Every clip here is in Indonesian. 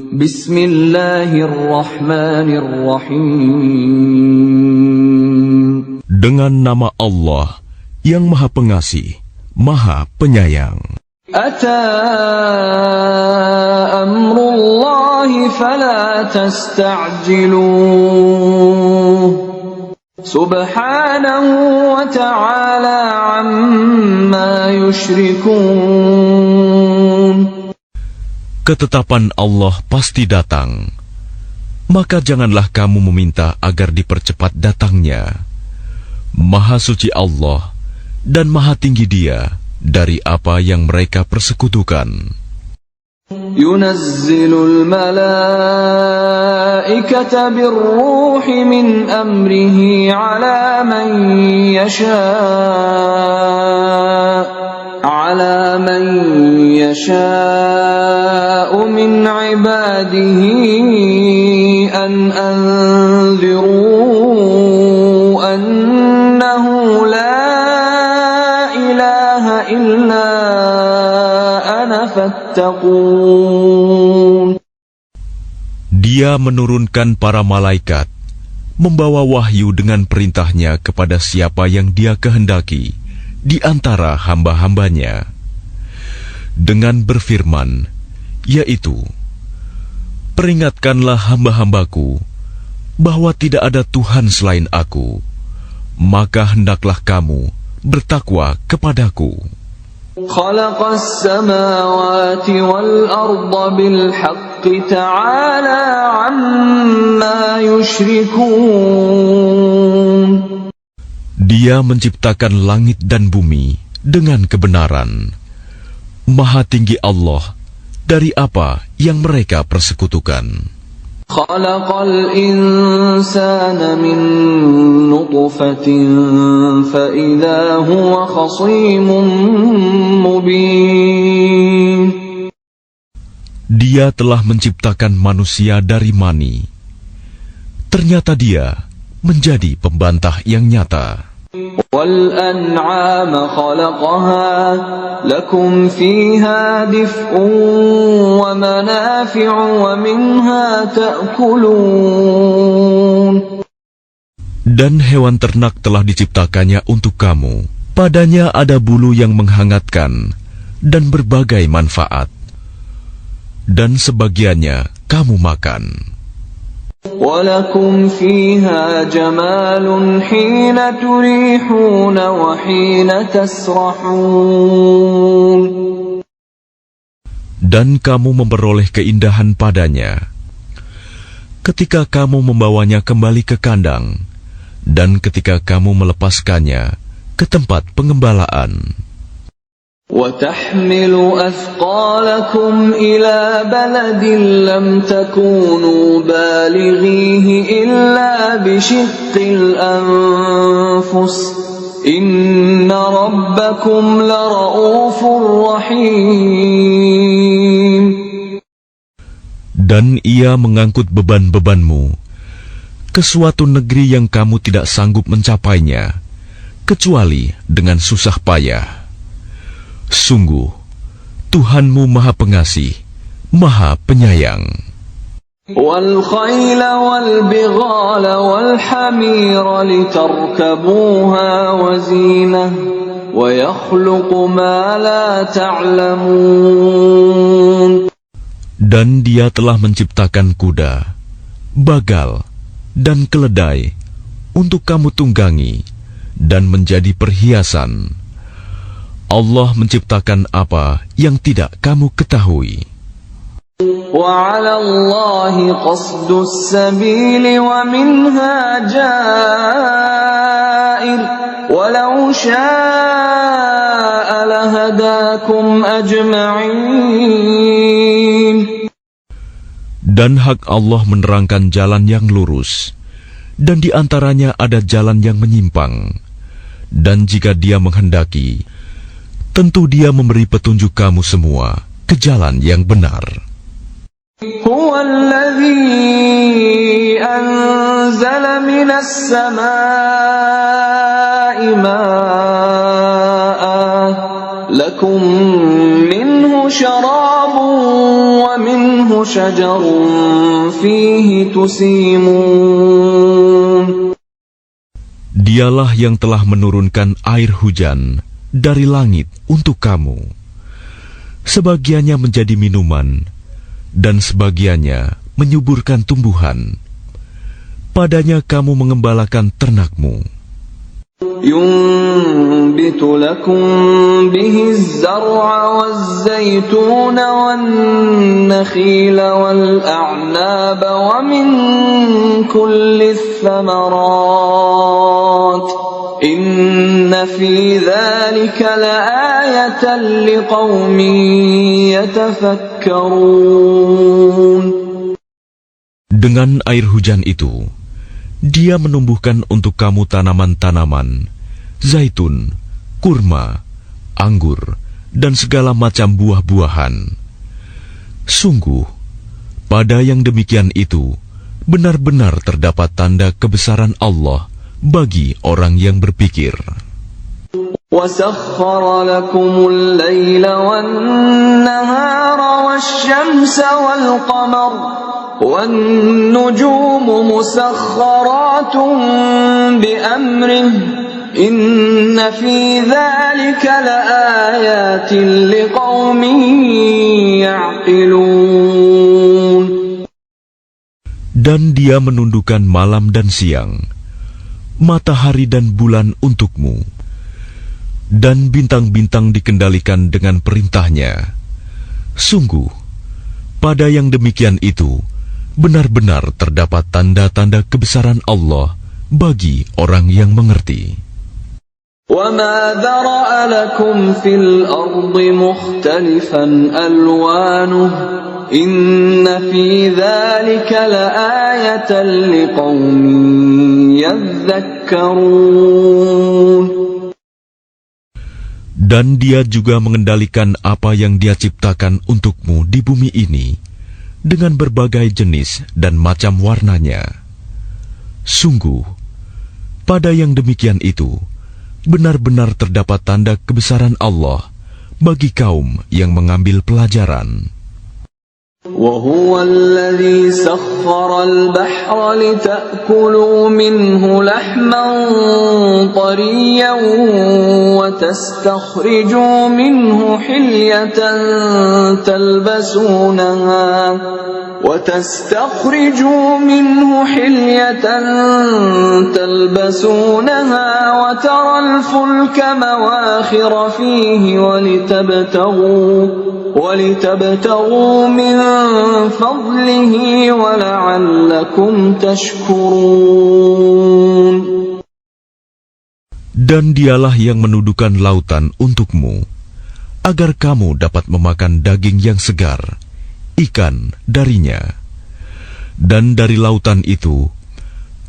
Bismillahirrahmanirrahim. Dengan nama Allah yang Maha Pengasih, Maha Penyayang. Ata amrullahi fala tasta'jiluh. Subhanahu wa ta'ala amma yushrikun. Ketetapan Allah pasti datang, maka janganlah kamu meminta agar dipercepat datangnya. Maha suci Allah dan maha tinggi Dia dari apa yang mereka persekutukan. Yunazzilul malaikata birruhi min amrihi ala man yasha'u min ibadihi an anziru annahu la ilaha illa ana fattaqun. Dia menurunkan para malaikat, membawa wahyu dengan perintahnya kepada siapa yang Dia kehendaki di antara hamba-hambanya, dengan berfirman, yaitu, peringatkanlah hamba-hambaku bahwa tidak ada Tuhan selain Aku, maka hendaklah kamu bertakwa kepadaku. Khalaqas samawati wal arda bil haqqi ta'ala amma yushrikun. Dia menciptakan langit dan bumi dengan kebenaran. Maha tinggi Allah dari apa yang mereka persekutukan. Khalaqal insana min nutfatin fa idza huwa khasimun mubin. Dia telah menciptakan manusia dari mani. Ternyata dia menjadi pembantah yang nyata. Wal an'ama khalaqaha lakum fiha dif'un wa manafi'u wa minha ta'kulun. Dan hewan ternak telah diciptakannya untuk kamu. Padanya ada bulu yang menghangatkan dan berbagai manfaat. Dan sebagiannya kamu makan. وَلَكُمْ فِيهَا جَمَالٌ حِينَ تُرِيحُونَ وَحِينَ تَسْرَحُونَ. Dan kamu memperoleh keindahan padanya ketika kamu membawanya kembali ke kandang, dan ketika kamu melepaskannya ke tempat pengembalaan. وَتَحْمِلُ أَثْقَالَكُمْ إِلَى بَلَدٍ لَّمْ تَكُونُوا بَالِغِيهِ إِلَّا بِشِقِّ الْأَنفُسِ إِنَّ رَبَّكُمْ لَرَءُوفٌ رَّحِيمٌ. Dan ia mengangkut beban-bebanmu ke suatu negeri yang kamu tidak sanggup mencapainya, kecuali dengan susah payah. Sungguh, Tuhanmu Maha Pengasih, Maha Penyayang. وَالْخَيْلَ وَالْبِغَالَ وَالْحَمِيرَ لِتَرْكَبُوهَا وَزِينَةً وَيَخْلُقُ مَا لَا تَعْلَمُونَ. Dan Dia telah menciptakan kuda, bagal, dan keledai untuk kamu tunggangi dan menjadi perhiasan. Allah menciptakan apa yang tidak kamu ketahui. وَعَلَى اللَّهِ قَصْدُ السَّبِيلِ وَمِنْهَا جَائِرٌ وَلَوْ شَاءَ لَهَدَاكُمْ أَجْمَعِينَ. Dan hak Allah menerangkan jalan yang lurus, dan di antaranya ada jalan yang menyimpang. Dan jika Dia menghendaki, tentu Dia memberi petunjuk kamu semua ke jalan yang benar. Huwa alladhi anzala minas samaa'i maa'an lakum minhu syarabun wa minhu شجر فيه تسيمون. Dialah yang telah menurunkan air hujan dari langit untuk kamu. Sebagiannya menjadi minuman, dan sebagiannya menyuburkan tumbuhan. Padanya kamu mengembalakan ternakmu. ينبت لكم به الزرع والزيتون والنخيل والأعناب ومن كل الثمرات إن في ذلك لآية لقوم يتفكرون. Dengan air hujan itu, Dia menumbuhkan untuk kamu tanaman-tanaman, zaitun, kurma, anggur, dan segala macam buah-buahan. Sungguh, pada yang demikian itu, benar-benar terdapat tanda kebesaran Allah bagi orang yang berpikir. وَسَخَّرَ لَكُمُ اللَّيْلَ وَالنَّهَارَ وَالشَّمْسَ وَالْقَمَرَ وَالنُّجُومُ مُسَخَّرَاتٌ بِأَمْرِهِ إِنَّ فِي ذَلِكَ لَآيَاتٍ لِقَوْمٍ يَعْقِلُونَ. Dan Dia menundukkan malam dan siang, matahari dan bulan untukmu, dan bintang-bintang dikendalikan dengan perintahnya. Sungguh, pada yang demikian itu, benar-benar terdapat tanda-tanda kebesaran Allah bagi orang yang mengerti. وَمَا ذَرَأَ لَكُمْ فِي الْأَرْضِ مُخْتَلِفًا أَلْوَانُهُ إِنَّ فِي ذَلِكَ لَآيَةً لِقَوْمٍ يَذَّكَّرُونَ. Dan Dia juga mengendalikan apa yang Dia ciptakan untukmu di bumi ini dengan berbagai jenis dan macam warnanya. Sungguh, pada yang demikian itu, benar-benar terdapat tanda kebesaran Allah bagi kaum yang mengambil pelajaran. وَهُوَ الَّذِي سَخَّرَ الْبَحْرَ لِتَأْكُلُوا مِنْهُ لَحْمًا طَرِيًّا وَتَسْتَخْرِجُوا مِنْهُ حِلْيَةً تلبسونها وترى الفلك مواخر فيه ولتبتغوا من فضله ولعلكم تشكرون. Dan Dialah yang menundukkan lautan untukmu, agar kamu dapat memakan daging yang segar, ikan darinya. Dan dari lautan itu,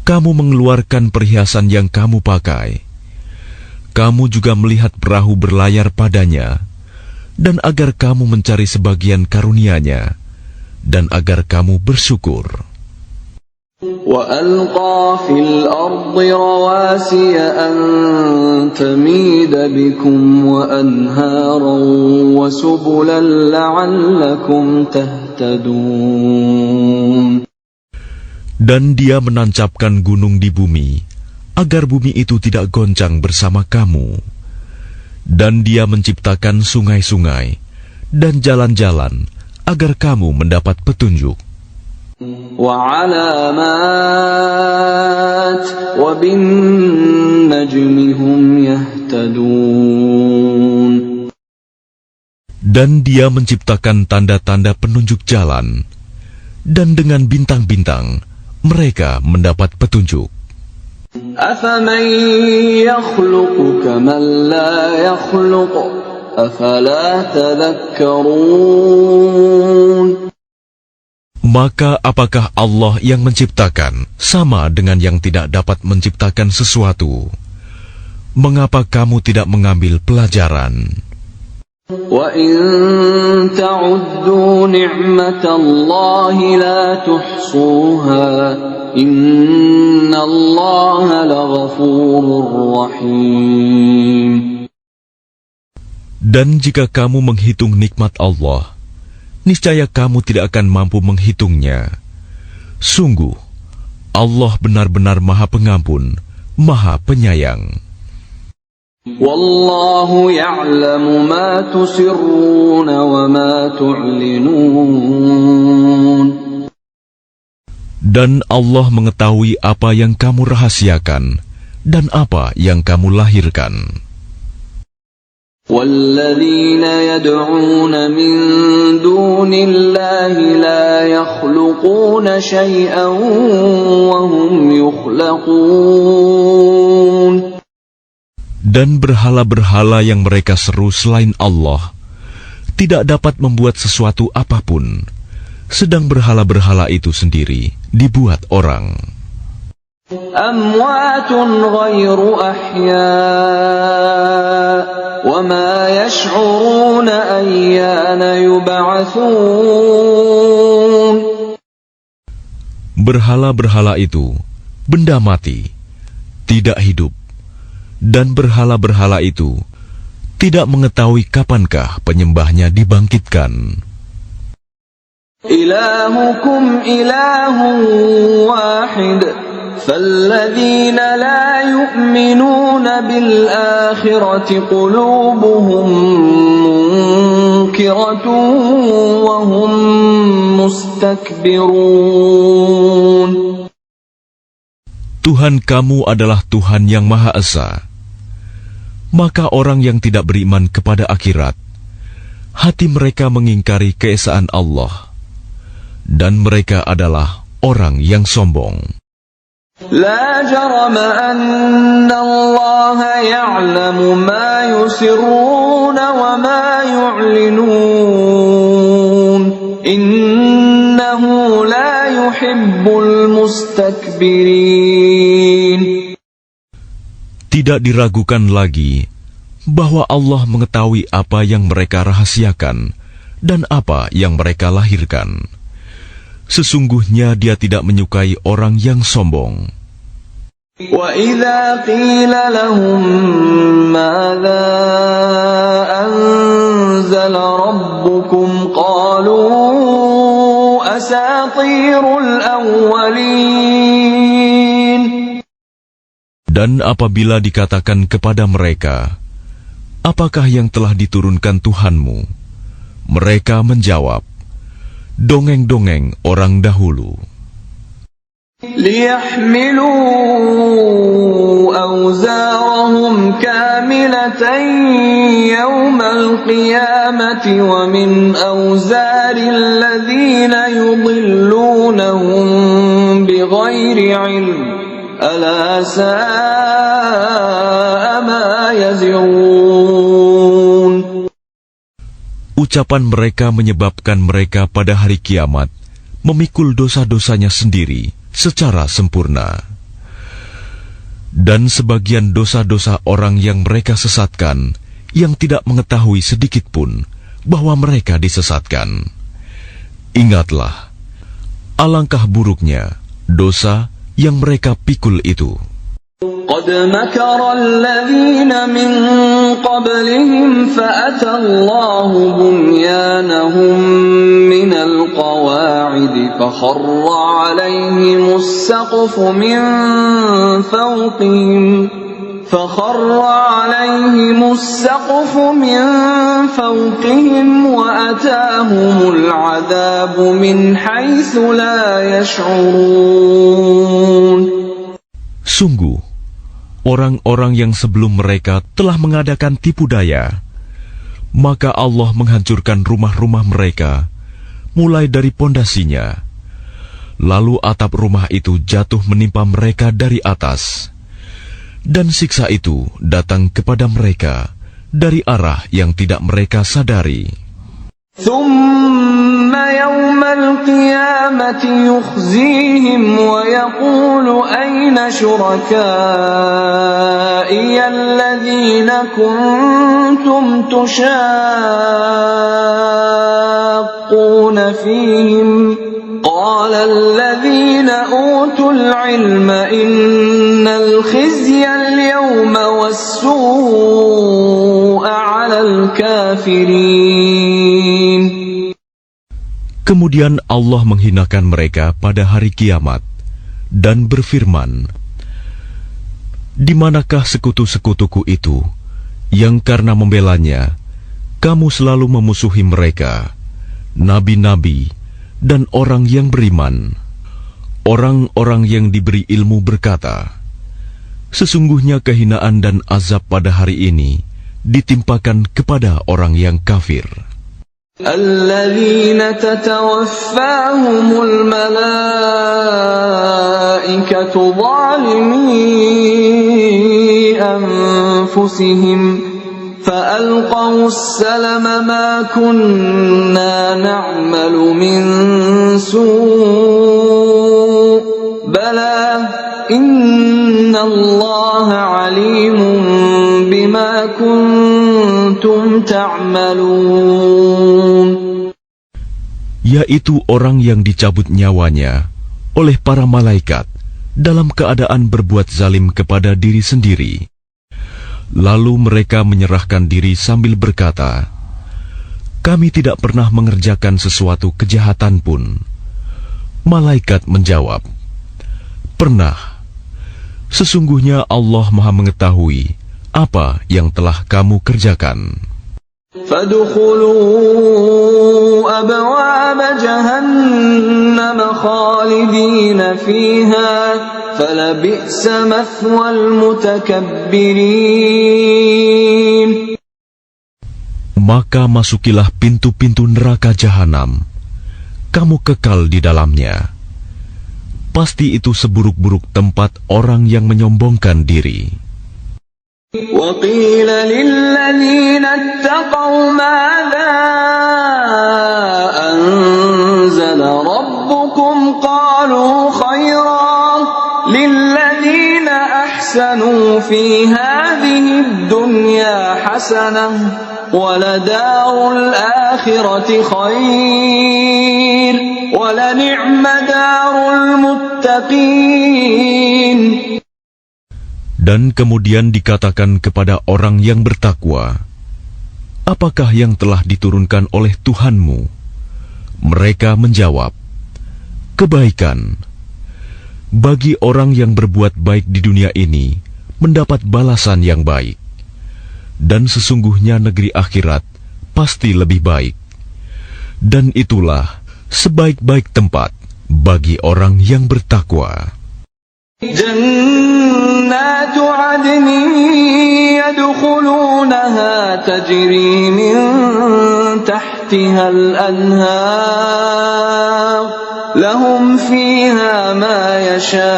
kamu mengeluarkan perhiasan yang kamu pakai. Kamu juga melihat perahu berlayar padanya, dan agar kamu mencari sebagian karunia-Nya, dan agar kamu bersyukur. وَأَلْقَى فِي الْأَرْضِ رَوَاسِيَ أَن تَمِيدَ بِكُمْ وَأَنْهَارًا وَسُبُلًا لَعَلَّكُمْ تَهْتَدُونَ. Dan Dia menancapkan gunung di bumi, agar bumi itu tidak goncang bersama kamu. Dan Dia menciptakan sungai-sungai dan jalan-jalan, agar kamu mendapat petunjuk. وَعَلَامَاتٍ وَبِالنَّجْمِ هُمْ يَهْتَدُونَ. Dan Dia menciptakan tanda-tanda penunjuk jalan, dan dengan bintang-bintang mereka mendapat petunjuk. أَفَمَن يَخْلُقُ كَمَن لَّا يَخْلُقُ أَفَلَا تَذَكَّرُونَ. Maka apakah Allah yang menciptakan sama dengan yang tidak dapat menciptakan sesuatu? Mengapa kamu tidak mengambil pelajaran? وَإِن تَعُدُّوا نِعْمَةَ اللَّهِ لَا تُحْصُوهَا إِنَّ اللَّهَ لَغَفُورٌ رَّحِيمٌ. Dan jika kamu menghitung nikmat Allah, niscaya kamu tidak akan mampu menghitungnya. Sungguh, Allah benar-benar Maha Pengampun, Maha Penyayang. Wallahu ya'lamu ma tusirruna wa ma tu'linun. Dan Allah mengetahui apa yang kamu rahasiakan dan apa yang kamu lahirkan. وَالَّذِينَ يَدْعُونَ مِن دُونِ اللَّهِ لَا يَخْلُقُونَ شَيْئًا وَهُمْ يُخْلَقُونَ. Dan berhala-berhala yang mereka seru selain Allah tidak dapat membuat sesuatu apapun, sedang berhala-berhala itu sendiri dibuat orang. أَمْوَاتٌ غَيْرُ أَحْيَاءٍ وَمَا يَشْعُرُونَ أَيَّانَ يُبْعَثُونَ. Berhala-berhala itu benda mati, tidak hidup, dan berhala-berhala itu tidak mengetahui kapankah penyembahnya dibangkitkan. إِلَٰهُكُمْ إِلَٰهٌ وَاحِدٌ فَالَّذِينَ لَا يُؤْمِنُونَ بِالْآخِرَةِ قُلُوبُهُم مُّنكِرَةٌ وَهُم مُّسْتَكْبِرُونَ. Tuhan kamu adalah Tuhan yang Maha Esa. Maka orang yang tidak beriman kepada akhirat, hati mereka mengingkari keesaan Allah, dan mereka adalah orang yang sombong. لا جرم أن الله يعلم ما يسرون وما يعلنون إنه لا يحب المستكبرين. Tidak diragukan lagi bahwa Allah mengetahui apa yang mereka rahasiakan dan apa yang mereka lahirkan. Sesungguhnya Dia tidak menyukai orang yang sombong. وَإِذَا قِيلَ لَهُم مَّاذَا أَنزَلَ رَبُّكُمْ قَالُوا أَسَاطِيرُ الْأَوَّلِينَ. Dan apabila dikatakan kepada mereka, apakah yang telah diturunkan Tuhanmu? Mereka menjawab, dongeng-dongeng orang dahulu. لِيَحْمِلُوا أَوْزَارَهُمْ كَامِلَةً يَوْمَ الْقِيَامَةِ وَمِنْ أَوْزَارِ الَّذِينَ يُضِلُّونَهُم بِغَيْرِ عِلْمٍ أَلَا سَاءَ مَا يَزِرُونَ. Ucapan mereka menyebabkan mereka pada hari kiamat memikul dosa-dosanya sendiri secara sempurna. Dan sebagian dosa-dosa orang yang mereka sesatkan yang tidak mengetahui sedikit pun bahwa mereka disesatkan. Ingatlah, alangkah buruknya dosa yang mereka pikul itu. قد مكر الذين من قبلهم فأتى الله بنيانهم من القواعد فخر عليهم السقف من فوقهم وأتاهم العذاب من حيث لا يشعرون. Sungguh, orang-orang yang sebelum mereka telah mengadakan tipu daya, maka Allah menghancurkan rumah-rumah mereka, mulai dari pondasinya. Lalu atap rumah itu jatuh menimpa mereka dari atas, dan siksa itu datang kepada mereka dari arah yang tidak mereka sadari. ثم يوم القيامة يخزيهم ويقول أين شركائي الذين كنتم تشاقون فيهم قال الذين أوتوا العلم إن الخزي اليوم والسوء على الكافرين. Kemudian Allah menghinakan mereka pada hari kiamat dan berfirman, "Di manakah sekutu-sekutuku itu yang karena membelanya kamu selalu memusuhi mereka, nabi-nabi dan orang yang beriman?" Orang-orang yang diberi ilmu berkata, "Sesungguhnya kehinaan dan azab pada hari ini ditimpakan kepada orang yang kafir." الذين تتوفاهم الملائكة ظالمي أنفسهم فألقوا السلم ما كنا نعمل من سوء بلى إن الله عليم بما كنتم تعملون. Yaitu orang yang dicabut nyawanya oleh para malaikat dalam keadaan berbuat zalim kepada diri sendiri. Lalu mereka menyerahkan diri sambil berkata, "Kami tidak pernah mengerjakan sesuatu kejahatan pun." Malaikat menjawab, "Pernah. Sesungguhnya Allah Maha mengetahui apa yang telah kamu kerjakan." فادخلوا أبواب جهنم خالدين فيها فلبئس مثوى المتكبرين. Maka masukilah pintu-pintu neraka jahanam. Kamu kekal di dalamnya. Pasti itu seburuk-buruk tempat orang yang menyombongkan diri. وقيل للذين اتقوا ماذا أنزل ربكم قالوا خيرا للذين أحسنوا في هذه الدنيا حسنة ولدار الآخرة خير ولنعم دار المتقين. Dan kemudian dikatakan kepada orang yang bertakwa, "Apakah yang telah diturunkan oleh Tuhanmu?" Mereka menjawab, "Kebaikan. Bagi orang yang berbuat baik di dunia ini, mendapat balasan yang baik. Dan sesungguhnya negeri akhirat pasti lebih baik. Dan itulah sebaik-baik tempat bagi orang yang bertakwa." جنات عدن يدخلونها تجري من تحتها الأنهار لهم فيها ما يشاءون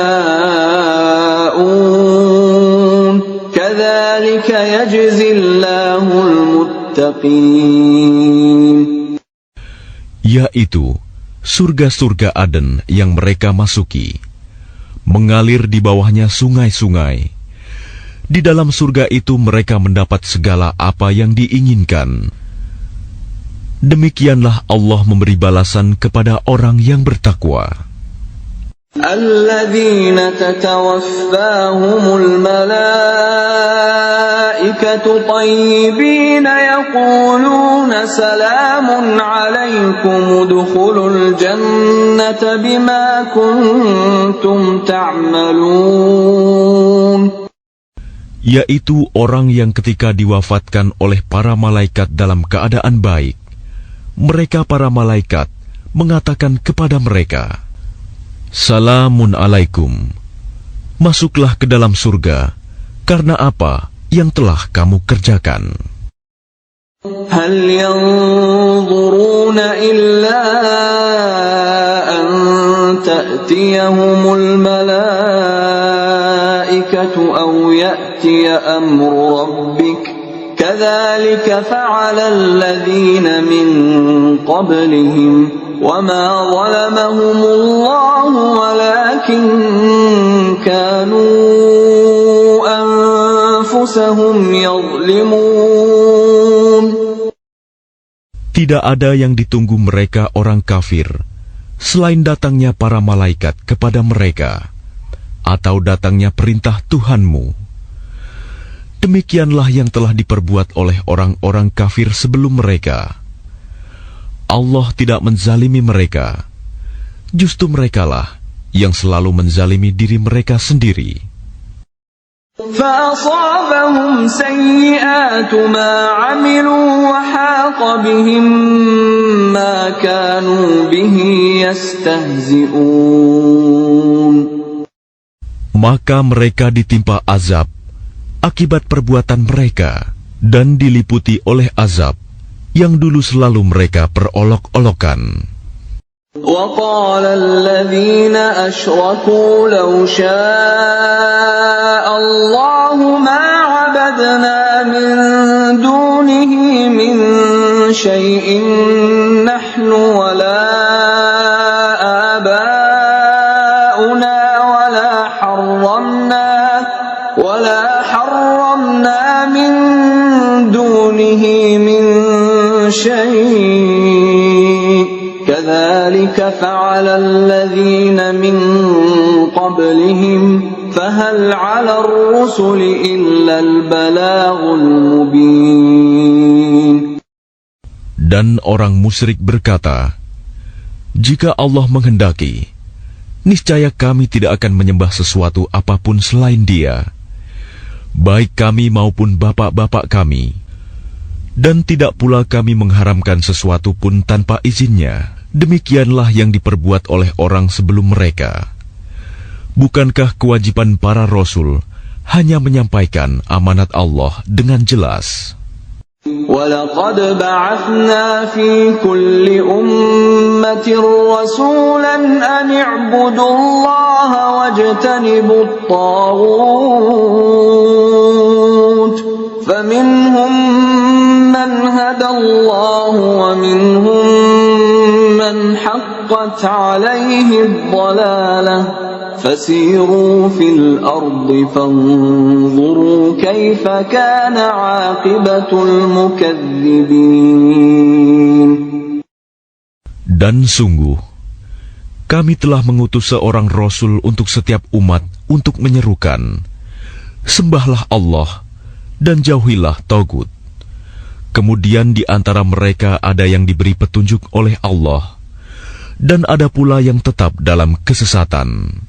كذلك يجزي الله المتقين. Yaitu surga-surga Aden yang mereka masuki. Mengalir di bawahnya sungai-sungai. Di dalam surga itu mereka mendapat segala apa yang diinginkan. Demikianlah Allah memberi balasan kepada orang yang bertakwa. الذين تتوفاهم الملائكة طيبين يقولون سلام عليكم ادخلوا الجنة بما كنتم تعملون. Yaitu orang yang ketika diwafatkan oleh para malaikat dalam keadaan baik, mereka para malaikat mengatakan kepada mereka, "Salamun alaikum, masuklah ke dalam surga karena apa yang telah kamu kerjakan." هل ينظرون إلا أن تأتيهم الملائكة أو يأتي أمر ربك كذلك فعل الذين من قبلهم وما ظلمهم الله ولكن كانوا أنفسهم يظلمون. Tidak ada yang ditunggu mereka orang kafir selain datangnya para malaikat kepada mereka atau datangnya perintah Tuhanmu. Demikianlah yang telah diperbuat oleh orang-orang kafir sebelum mereka. Allah tidak menzalimi mereka. Justru merekalah yang selalu menzalimi diri mereka sendiri. فأصابهم سيئات ما عملوا وحاق بهم ما كانوا به يستهزئون. Maka mereka ditimpa azab akibat perbuatan mereka dan diliputi oleh azab yang dulu selalu mereka perolok-olokan. وقال الذين أشركوا لو شاء الله ما عبدنا من دونه من شيء نحن ولا آباؤنا ولا حرمنا من دونه من شيء كذلك فعل الذين من قبلهم فهل على الرسل إلا البلاغ المبين. Dan orang musyrik berkata, jika Allah menghendaki, niscaya kami tidak akan menyembah sesuatu apapun selain Dia, baik kami maupun bapak-bapak kami. Dan tidak pula kami mengharamkan sesuatu pun tanpa izinnya. Demikianlah yang diperbuat oleh orang sebelum mereka. Bukankah kewajiban para rasul hanya menyampaikan amanat Allah dengan jelas? وَلَقَدْ بَعَثْنَا فِي كُلِّ أُمَّةٍ رَّسُولًا أَنِ اعْبُدُوا اللَّهَ وَاجْتَنِبُوا الطَّاغُوتَ فَمِنْهُم مَّنْ هَدَى اللَّهُ وَمِنْهُم مَّنْ حَقَّتْ عَلَيْهِ الضَّلَالَةُ فَسِيرُوا فِي الْأَرْضِ فَانظُرُوا كَيْفَ كَانَ عَاقِبَةُ الْمُكَذِّبِينَ. Dan sungguh, kami telah mengutus seorang Rasul untuk setiap umat untuk menyerukan, sembahlah Allah dan jauhilah Tagut. Kemudian di antara mereka ada yang diberi petunjuk oleh Allah, dan ada pula yang tetap dalam kesesatan.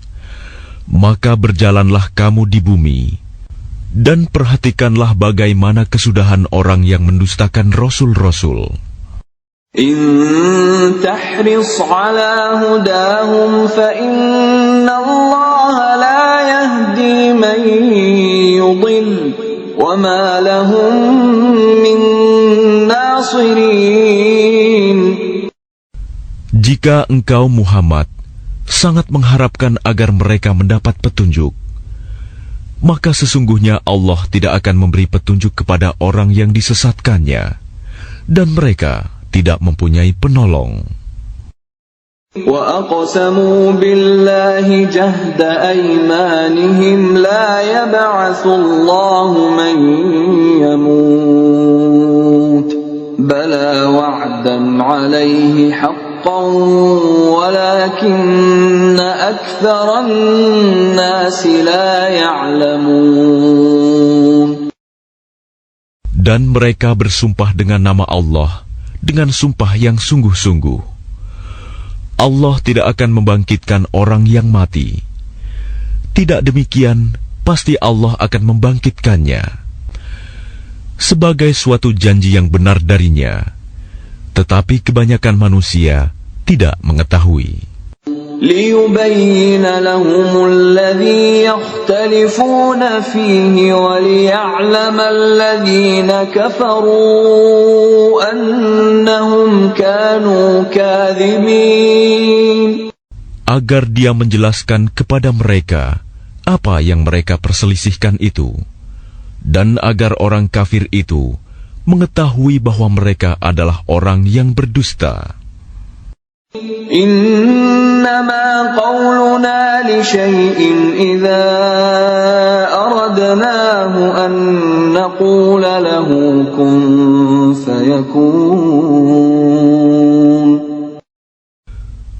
Maka berjalanlah kamu di bumi, dan perhatikanlah bagaimana kesudahan orang yang mendustakan Rasul-Rasul. إن تحرص على هداهم فإن الله لا يهدي من يضل وما لهم من ناصرين. Jika engkau Muhammad sangat mengharapkan agar mereka mendapat petunjuk, maka sesungguhnya Allah tidak akan memberi petunjuk kepada orang yang disesatkannya, dan mereka tidak mempunyai penolong. وَأَقْسَمُوا بِاللَّهِ جَهْدَ أَيْمَانِهِمْ لَا يَبْعَثُ اللَّهُ مَن يَمُوتُ بَلَى وَعْدًا عَلَيْهِ حَقًّا وَلَكِنَّ أَكْثَرَ النَّاسِ لَا يَعْلَمُونَ. Dan mereka bersumpah dengan nama Allah dengan sumpah yang sungguh-sungguh. Allah tidak akan membangkitkan orang yang mati. Tidak demikian, pasti Allah akan membangkitkannya sebagai suatu janji yang benar darinya. Tetapi kebanyakan manusia tidak mengetahui. لِيُبَيِّنَ لَهُمُ الَّذِي يَخْتَلِفُونَ فِيهِ وَلِيَعْلَمَ الَّذِينَ كَفَرُوا أَنَّهُمْ كَانُوا كَاذِبِينَ. Agar Dia menjelaskan kepada mereka apa yang mereka perselisihkan itu, dan agar orang kafir itu mengetahui bahwa mereka adalah orang yang berdusta. إنما قولنا لشيء إذا أردناه أن نقول له كن فيكون.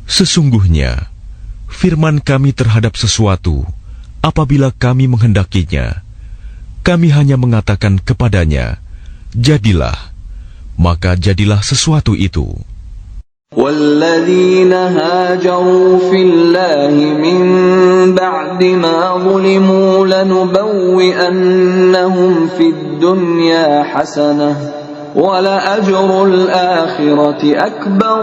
Sesungguhnya, firman kami terhadap sesuatu, apabila kami menghendakinya, kami hanya mengatakan kepadanya, jadilah, maka jadilah sesuatu itu. والذين هاجروا في الله من بعد ما ظلموا لنبوئنهم في الدنيا حسنة ولأجر الآخرة أكبر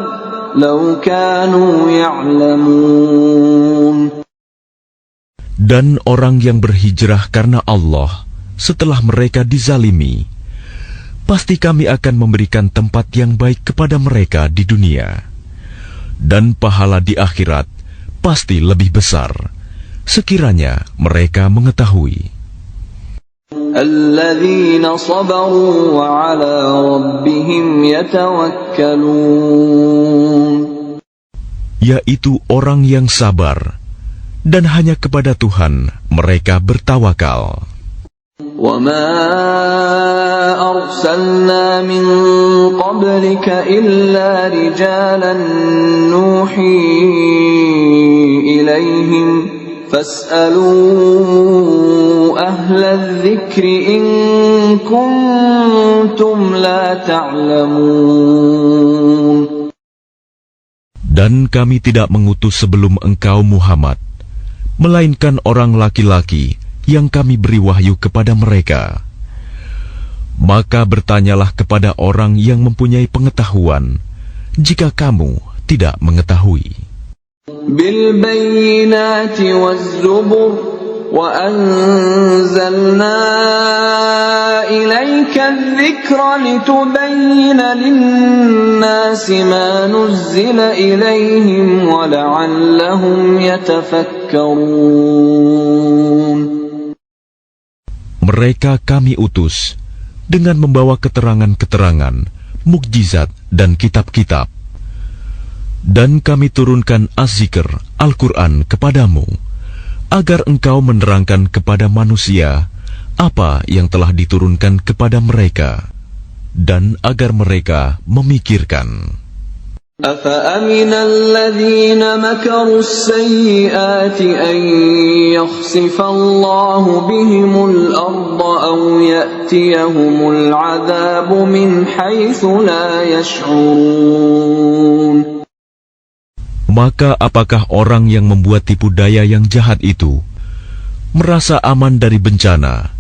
لو كانوا يعلمون. Dan orang yang berhijrah karena Allah setelah mereka dizalimi, pasti kami akan memberikan tempat yang baik kepada mereka di dunia, dan pahala di akhirat pasti lebih besar, sekiranya mereka mengetahui. Alladzina sabaru wa ala rabbihim yatawakkalun. Yaitu orang yang sabar, dan hanya kepada Tuhan mereka bertawakal. وَمَا أَرْسَلْنَا مِن قَبْلِكَ إِلَّا رِجَالًا نُوحِي إِلَيْهِمْ فَاسْأَلُوا أَهْلَ الذِّكْرِ إِن كُنتُمْ لَا تَعْلَمُونَ. Dan kami tidak mengutus sebelum engkau Muhammad, melainkan orang laki-laki yang kami beri wahyu kepada mereka. Maka bertanyalah kepada orang yang mempunyai pengetahuan, jika kamu tidak mengetahui. Bil bayyinati waz zubur wa anzalna ilayka adh-dhikra litubayyina lin-nasi ma nuzzila ilayhim wa la'allahum yatafakkarun. Mereka kami utus dengan membawa keterangan-keterangan, mukjizat dan kitab-kitab. Dan kami turunkan Az-Zikr, Al-Quran kepadamu, agar engkau menerangkan kepada manusia apa yang telah diturunkan kepada mereka, dan agar mereka memikirkan. أَفَأَمِنَ الَّذِينَ مَكَرُوا السَّيِّئَاتِ أَن يَخْسِفَ اللَّهُ بِهِمُ الْأَرْضَ أَوْ يَأْتِيَهُمُ الْعَذَابُ مِنْ حَيْثُ لَا يَشْعُرُونَ. Maka apakah orang yang membuat tipu daya yang jahat itu merasa aman dari bencana,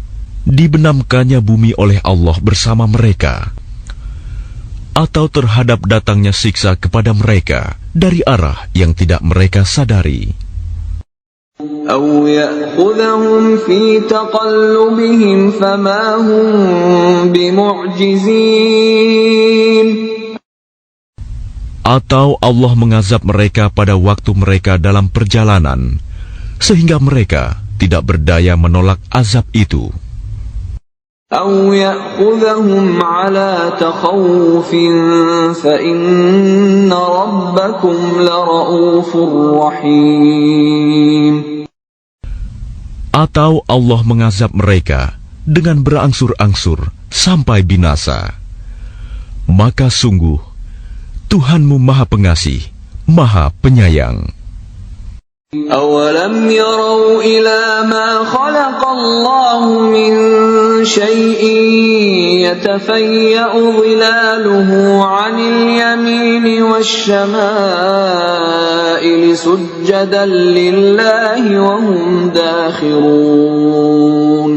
dibenamkannya bumi oleh Allah bersama mereka, atau terhadap datangnya siksa kepada mereka dari arah yang tidak mereka sadari? أَوْ يَأْخُذَهُمْ فِي تَقَلُّبِهِمْ فَمَا هُمْ بِمُعْجِزِينَ. Atau Allah mengazab mereka pada waktu mereka dalam perjalanan, sehingga mereka tidak berdaya menolak azab itu. أَوْ يَأْخُذَهُمْ عَلَى تَخَوُّفٍ فَإِنَّ رَبَّكُمْ لَرَءُوفٌ رَحِيمٌ. Atau Allah mengazab mereka dengan berangsur-angsur sampai binasa. Maka sungguh Tuhanmu Maha Pengasih, Maha Penyayang. أَوَلَمْ يَرَوْا إِلَى مَا خَلَقَ اللَّهُ مِنْ شَيْءٍ يَتَفَيَّأُ ظِلَالُهُ عَنِ الْيَمِينِ وَالشَّمَائِلِ سُجَّدًا لِلَّهِ وَهُمْ دَاخِرُونَ.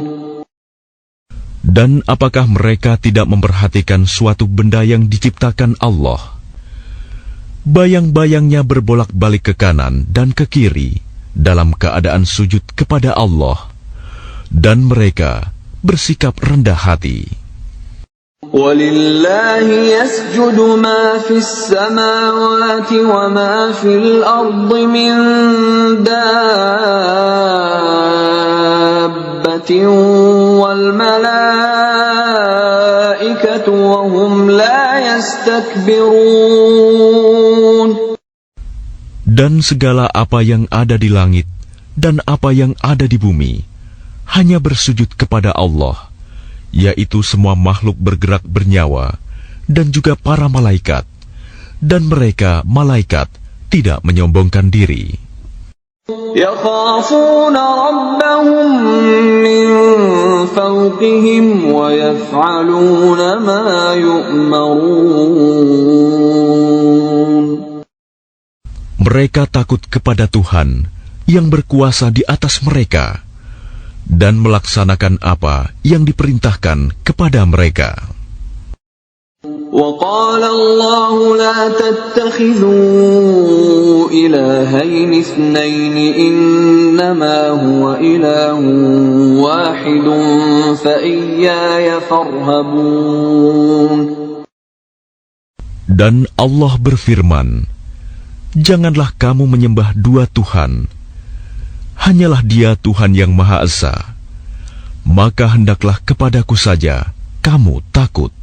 Dan apakah mereka tidak memperhatikan suatu benda yang diciptakan Allah? Bayang-bayangnya berbolak-balik ke kanan dan ke kiri dalam keadaan sujud kepada Allah, dan mereka bersikap rendah hati. وَلِلَّهِ يَسْجُدُ مَا فِي السَّمَاوَاتِ وَمَا فِي الْأَرْضِ مِنْ دَابَّةٍ وَالْمَلَائِكَةُ وَهُمْ لَا يَسْتَكْبِرُونَ. Dan segala apa yang ada di langit dan apa yang ada di bumi hanya bersujud kepada Allah, yaitu semua makhluk bergerak bernyawa dan juga para malaikat, dan mereka malaikat tidak menyombongkan diri. يَخَافُونَ رَبَّهُم مِّن فَوْقِهِمْ وَيَفْعَلُونَ مَا يُؤْمَرُونَ. Mereka takut kepada Tuhan yang berkuasa di atas mereka dan melaksanakan apa yang diperintahkan kepada mereka. وقال الله لا تتخذوا إلهين اثنين إنما هو إله واحد فإياي فارهبون. Dan Allah berfirman, janganlah kamu menyembah dua Tuhan, hanyalah Dia Tuhan yang Maha Esa, maka hendaklah kepadaku saja kamu takut.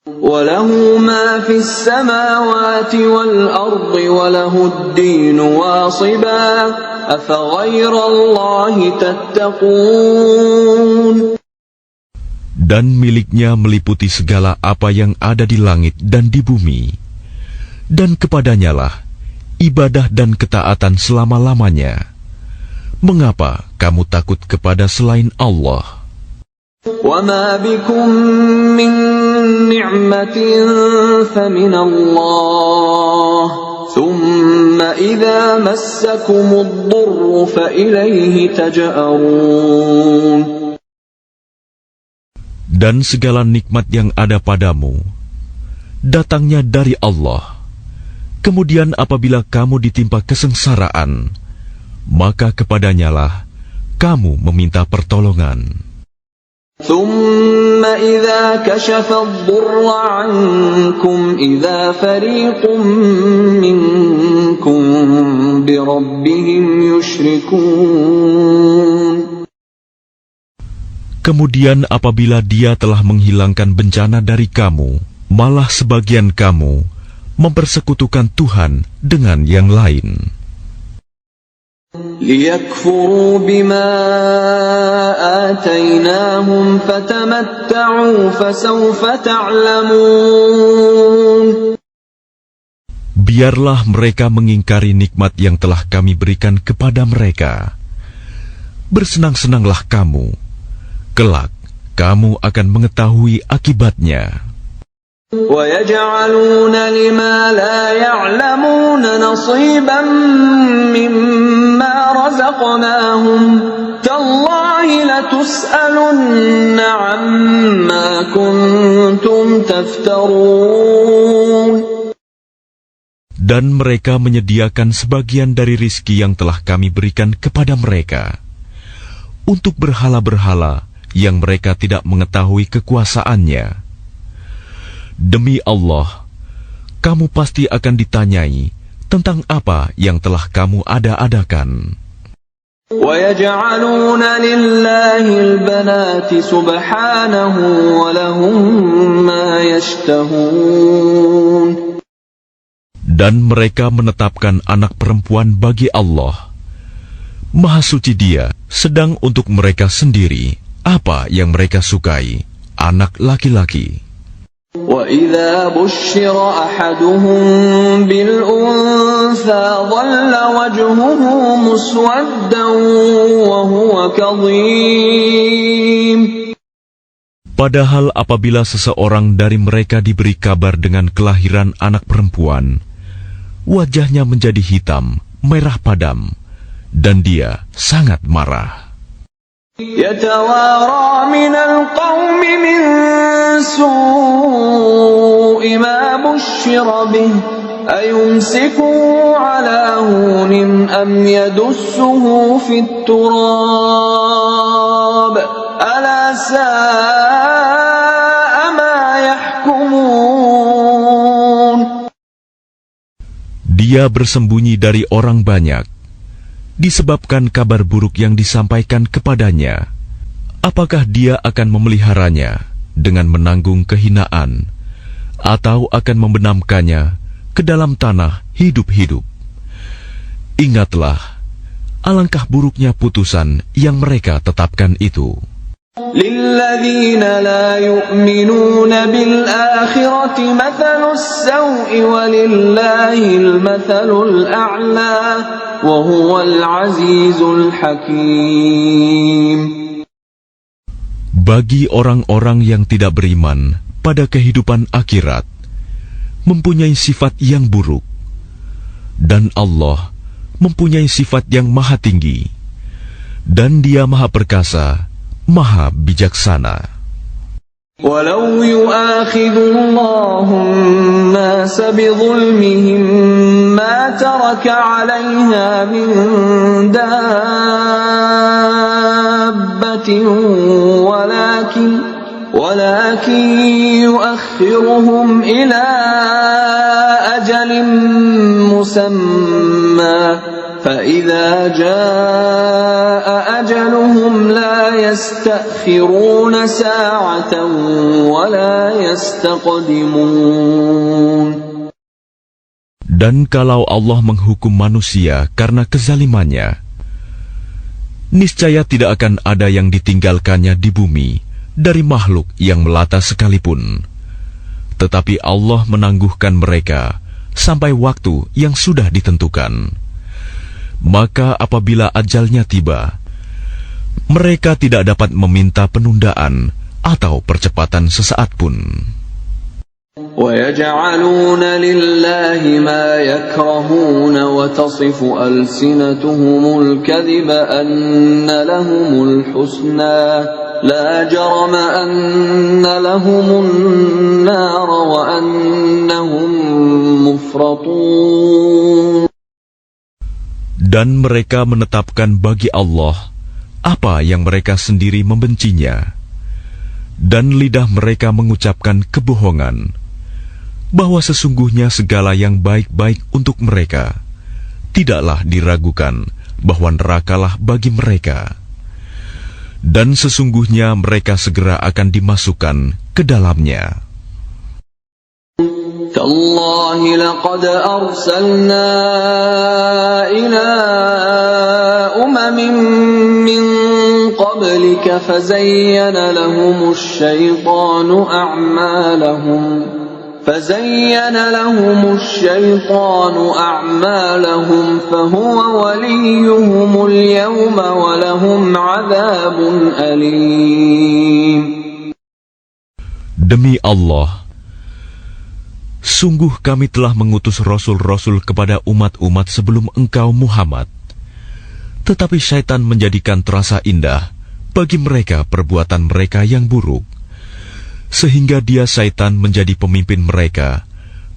وَلَهُ مَا فِي السَّمَاوَاتِ وَالْأَرْضِ وَلَهُ الدِّينُ وَاصِبًا أَفَغَيْرَ اللَّهِ تَتَّقُونَ. Dan miliknya meliputi segala apa yang ada di langit dan di bumi, dan kepadanyalah ibadah dan ketaatan selama-lamanya. Mengapa kamu takut kepada selain Allah? وَمَا بِكُم مِّن نِّعْمَةٍ فَمِنَ اللَّهِ ثُمَّ إِذَا مَسَّكُمُ الضُّرُّ فَإِلَيْهِ تَجْأَرُونَ. Dan segala nikmat yang ada padamu datangnya dari Allah. Kemudian apabila kamu ditimpa kesengsaraan, maka kepadanyalah kamu meminta pertolongan. ثُمَّ إِذَا كَشَفَ الضُّرَّ عَنكُمْ إِذَا فَرِيقٌ مِّنكُم بِرَبِّهِمْ يُشْرِكُونَ. Kemudian apabila Dia telah menghilangkan bencana dari kamu, malah sebagian kamu mempersekutukan Tuhan dengan yang lain. لِيَكْفُرُوا بِمَا آتَيْنَاهُمْ فَتَمَتَّعُوا فَسَوْفَ تَعْلَمُونَ. Biarlah mereka mengingkari nikmat yang telah kami berikan kepada mereka. Bersenang-senanglah kamu, kelak kamu akan mengetahui akibatnya. وَيَجْعَلُونَ لِمَا لَا يَعْلَمُونَ نَصِيبًا مِّمَّا رَزَقْنَاهُمْ تَاللَّهِ لَتُسْأَلُنَّ عَمَّا كُنتُمْ تَفْتَرُونَ. Dan mereka menyediakan sebagian dari rizki yang telah kami berikan kepada mereka untuk berhala-berhala yang mereka tidak mengetahui kekuasaannya. Demi Allah, kamu pasti akan ditanyai tentang apa yang telah kamu ada-adakan. وَيَجْعَلُونَ لِلَّهِ الْبَنَاتِ سُبْحَانَهُ وَلَهُم مَّا يَشْتَهُونَ. Dan mereka menetapkan anak perempuan bagi Allah. Maha suci Dia, sedang untuk mereka sendiri apa yang mereka sukai, anak laki-laki. وَإِذَا بُشِّرَ أَحَدُهُم بِالْأُنثَىٰ ظَلَّ وَجْهُهُ مُسْوَدًّا وَهُوَ كَظِيمٌ. Padahal apabila seseorang dari mereka diberi kabar dengan kelahiran anak perempuan, wajahnya menjadi hitam, merah padam, dan dia sangat marah. يَتَوَارَىٰ مِنَ الْقَوْمِ مِن سُوءِ مَا بُشِّرَ بِهِ أَيُمْسِكُهُ عَلَىٰ هُونٍ أَمْ يَدُسُّهُ فِي التُّرَابِ أَلَا سَاءَ مَا يَحْكُمُونَ. Dia bersembunyi dari orang banyak disebabkan kabar buruk yang disampaikan kepadanya. Apakah dia akan memeliharanya dengan menanggung kehinaan, atau akan membenamkannya ke dalam tanah hidup-hidup? Ingatlah, alangkah buruknya putusan yang mereka tetapkan itu. لِلَّذِينَ لَا يُؤْمِنُونَ بِالْآخِرَةِ مَثَلُ السَّوْءِ وَلِلَّهِ الْمَثَلُ الْأَعْلَى وَهُوَ الْعَزِيزُ الْحَكِيمُ. Bagi orang-orang yang tidak beriman pada kehidupan akhirat, mempunyai sifat yang buruk, Dan Allah mempunyai sifat yang maha tinggi, dan Dia maha perkasa, maha bijaksana. ولو يؤاخذ الله الناس بظلمهم ما ترك عليها من دابة ولكن يؤخرهم إلى أجل مسمى فإذا جاء أجلهم لا يستأخرون ساعة ولا يستقدمون. Dan kalau Allah menghukum manusia karena kezalimannya, niscaya tidak akan ada yang ditinggalkannya di bumi dari makhluk yang melata sekalipun. Tetapi Allah menangguhkan mereka sampai waktu yang sudah ditentukan. Maka apabila ajalnya tiba, mereka tidak dapat meminta penundaan atau percepatan sesaat pun. وَيَجْعَلُونَ لِلَّهِ مَا يَكْرَهُونَ وَتَصِفُ أَلْسِنَتُهُمُ الْكَذِبَ أَنَّ لَهُمُ الْحُسْنَى لَا جَرَمَ أَنَّ لَهُمُ النَّارَ وَأَنَّهُمْ مُفْرَطُونَ. Dan mereka menetapkan bagi Allah apa yang mereka sendiri membencinya, dan lidah mereka mengucapkan kebohongan, bahwa sesungguhnya segala yang baik-baik untuk mereka, tidaklah diragukan bahwa nerakalah bagi mereka. Dan sesungguhnya mereka segera akan dimasukkan ke dalamnya. تالله لقد أرسلنا إلى أمم من قبلك فزين لهم الشيطان أعمالهم فهو وليهم اليوم ولهم عذاب أليم. Demi Allah, sungguh kami telah mengutus rasul-rasul kepada umat-umat sebelum engkau Muhammad. Tetapi syaitan menjadikan terasa indah bagi mereka perbuatan mereka yang buruk, sehingga dia syaitan menjadi pemimpin mereka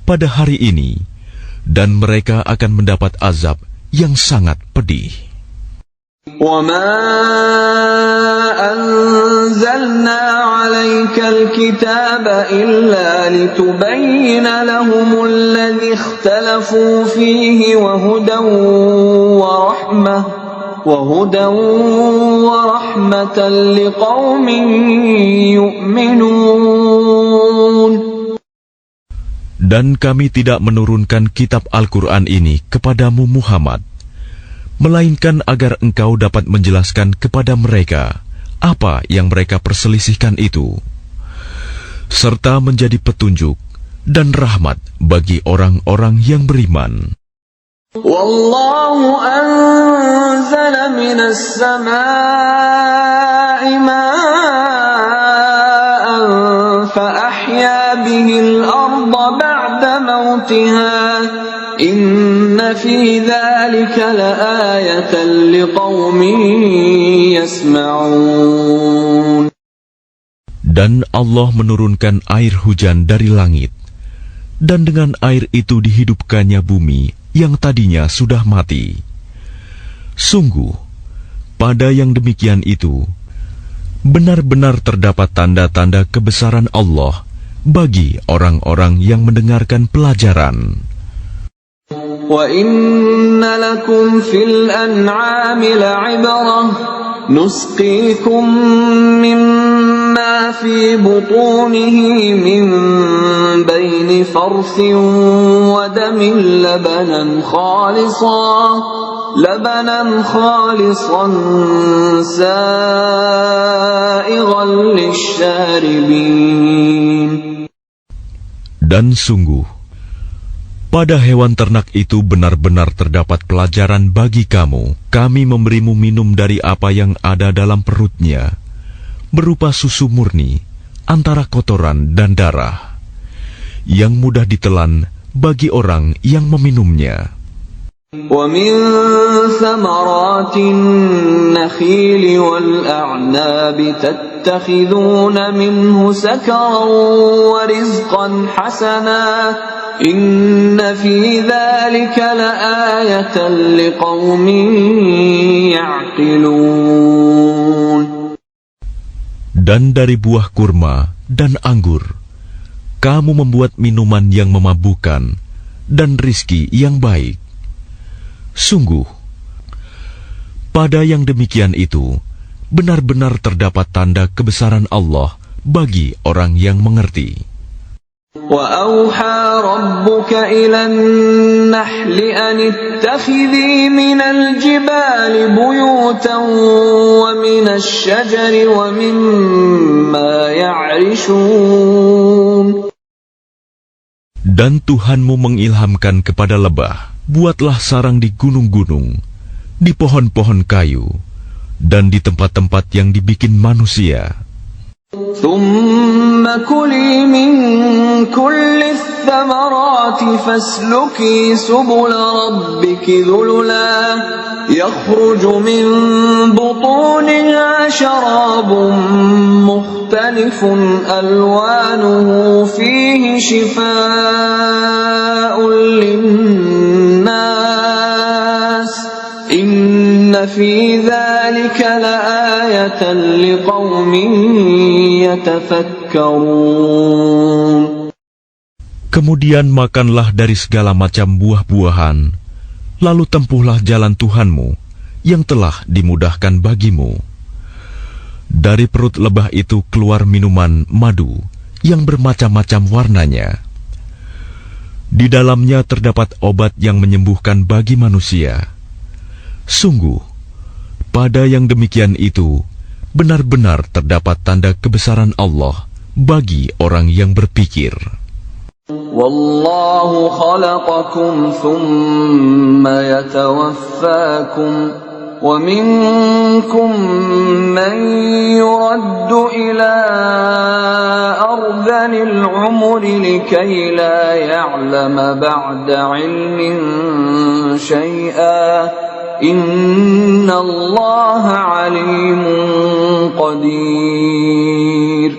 pada hari ini, dan mereka akan mendapat azab yang sangat pedih. وَمَا أَنزَلْنَا عَلَيْكَ الْكِتَابَ إِلَّا لِتُبَيِّنَ لَهُمُ الَّذِي اخْتَلَفُوا فِيهِ وَهُدًى وَرَحْمَةً لِقَوْمٍ يُؤْمِنُونَ. Dan kami tidak menurunkan kitab Al-Quran ini kepadamu Muhammad, melainkan agar engkau dapat menjelaskan kepada mereka apa yang mereka perselisihkan itu, serta menjadi petunjuk dan rahmat bagi orang-orang yang beriman. Wallahu anzala minas samaa'i ma'an fa ahya bihil arda ba'da mautiha inna fi dzalika laayatan liqaumin yasma'un. Dan Allah menurunkan air hujan dari langit, dan dengan air itu dihidupkannya bumi yang tadinya sudah mati. Sungguh, pada yang demikian itu, benar-benar terdapat tanda-tanda kebesaran Allah bagi orang-orang yang mendengarkan pelajaran. وَإِنَّ لَكُمْ فِي الْأَنْعَامِ لَعِبْرَةً نُسْقِيكُم مِّمَّا فِي بُطُونِهِ مِن بَيْنِ فَرْثٍ وَدَمٍ لَبَنًا خَالِصًا سَائِغًا لِّلشَّارِبِينَ. Dan sungguh, pada hewan ternak itu benar-benar terdapat pelajaran bagi kamu. Kami memberimu minum dari apa yang ada dalam perutnya, berupa susu murni, antara kotoran dan darah, yang mudah ditelan bagi orang yang meminumnya. ومن ثمرات النخيل والأعناب تتخذون منه سكرا ورزقا حسنا إن في ذلك لآية لقوم يعقلون. Dan dari buah kurma dan anggur, kamu membuat minuman yang memabukkan dan rizki yang baik. Sungguh, pada yang demikian itu, benar-benar terdapat tanda kebesaran Allah bagi orang yang mengerti. وَأَوْحَى رَبُّكَ إِلَى النَّحْلِ أَنِ اتَّخِذِي مِنَ الْجِبَالِ بُيُوتًا وَمِنَ الشَّجَرِ وَمِمَّا يَعْرِشُونَ. Dan Tuhanmu mengilhamkan kepada lebah, buatlah sarang di gunung-gunung, di pohon-pohon kayu, dan di tempat-tempat yang dibikin manusia. ثُمَّ كُلِي مِن كُلِّ الثَّمَرَاتِ فَاسْلُكِي سُبُلَ رَبِّكِ ذُلُلًا يَخْرُجُ مِن بُطُونِهَا شَرَابٌ مُخْتَلِفٌ أَلْوَانُهُ فِيهِ شِفَاءٌ لِلنَّاسِ إِنَّ فِي ذَلِكَ لَآيَةً لِقَوْمٍ يَتَفَكَّرُونَ. Kemudian makanlah dari segala macam buah-buahan, lalu tempuhlah jalan Tuhanmu yang telah dimudahkan bagimu. Dari perut lebah itu keluar minuman madu yang bermacam-macam warnanya. Di dalamnya terdapat obat yang menyembuhkan bagi manusia. Sungguh, pada yang demikian itu, benar-benar terdapat tanda kebesaran Allah bagi orang yang berpikir. Wallahu khalaqakum thumma yatawaffakum wa minkum man yuraddu ila ardhanil umri likay la ya'lama ba'da ilmin shay'a innallaha alimun qadir.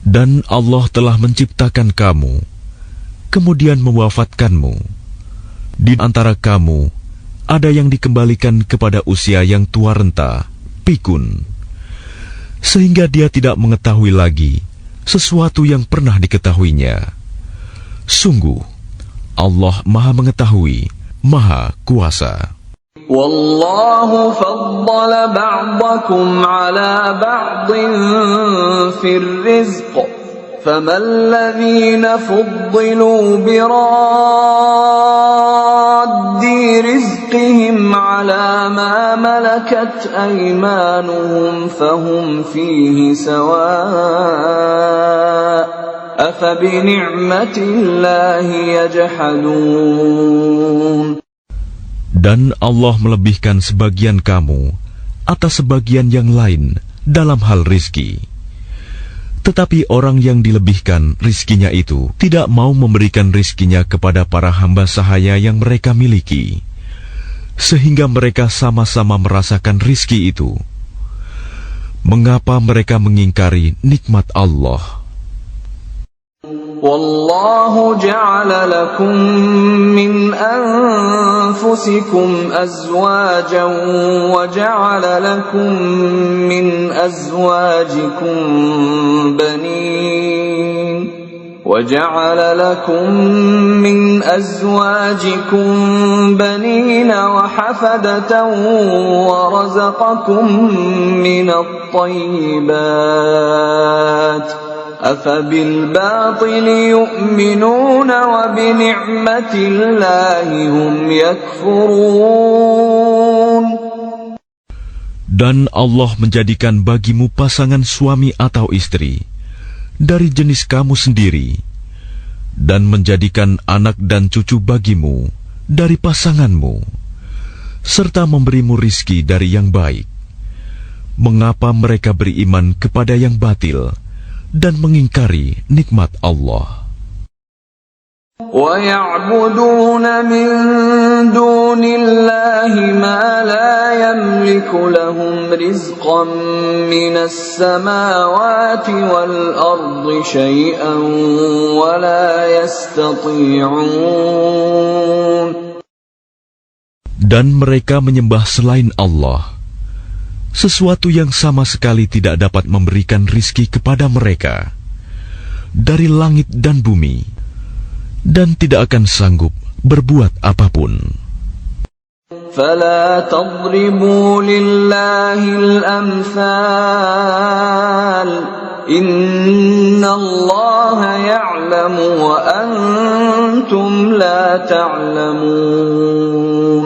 Dan Allah telah menciptakan kamu, kemudian mewafatkanmu. Di antara kamu, ada yang dikembalikan kepada usia yang tua renta, pikun, sehingga dia tidak mengetahui lagi sesuatu yang pernah diketahuinya. Sungguh, Allah Maha Mengetahui, Maha Kuasa. Wallahu faddala ba'dakum ala ba'din fir rizq faman ladhina fuddilu biraddi rizqihim ala ma malakat aymanuhum fahum fihi sawa' afa bi ni'matillahi yajhadun. Dan Allah melebihkan sebagian kamu atas sebagian yang lain dalam hal rizki. Tetapi orang yang dilebihkan rizkinya itu tidak mau memberikan rizkinya kepada para hamba sahaya yang mereka miliki, sehingga mereka sama-sama merasakan rizki itu. Mengapa mereka mengingkari nikmat Allah? Wallahu ja'ala lakum min anfusikum azwajan wa ja'ala lakum min azwajikum banin وَجَعَلَ لَكُم مِّنْ أَزْوَاجِكُم بَنِينَ وَحَفَدَةً وَرَزَقَكُم مِّنَ الطَّيِّبَاتِ أَفَبِالْبَاطِلِ يُؤْمِنُونَ وَبِنِعْمَةِ اللَّهِ هُمْ يَكْفُرُونَ. Dan Allah menjadikan bagimu pasangan suami atau istri dari jenis kamu sendiri, dan menjadikan anak dan cucu bagimu dari pasanganmu, serta memberimu rizki dari yang baik. Mengapa mereka beriman kepada yang batil dan mengingkari nikmat Allah? وَيَعْبُدُونَ مِن دُونِ اللَّهِ مَا لَا يَمْلِكُ لَهُمْ رِزْقًا مِّنَ السَّمَاوَاتِ وَالْأَرْضِ شَيْئًا وَلَا يَسْتَطِيعُونَ. Dan mereka menyembah selain Allah, sesuatu yang sama sekali tidak dapat memberikan rizki kepada mereka dari langit dan bumi, dan tidak akan sanggup berbuat apapun. فَلَا تَضْرِبُوا لِلَّهِ الْأَمْثَالَ إِنَّ اللَّهَ يَعْلَمُ وَأَنْتُمْ لَا تَعْلَمُونَ.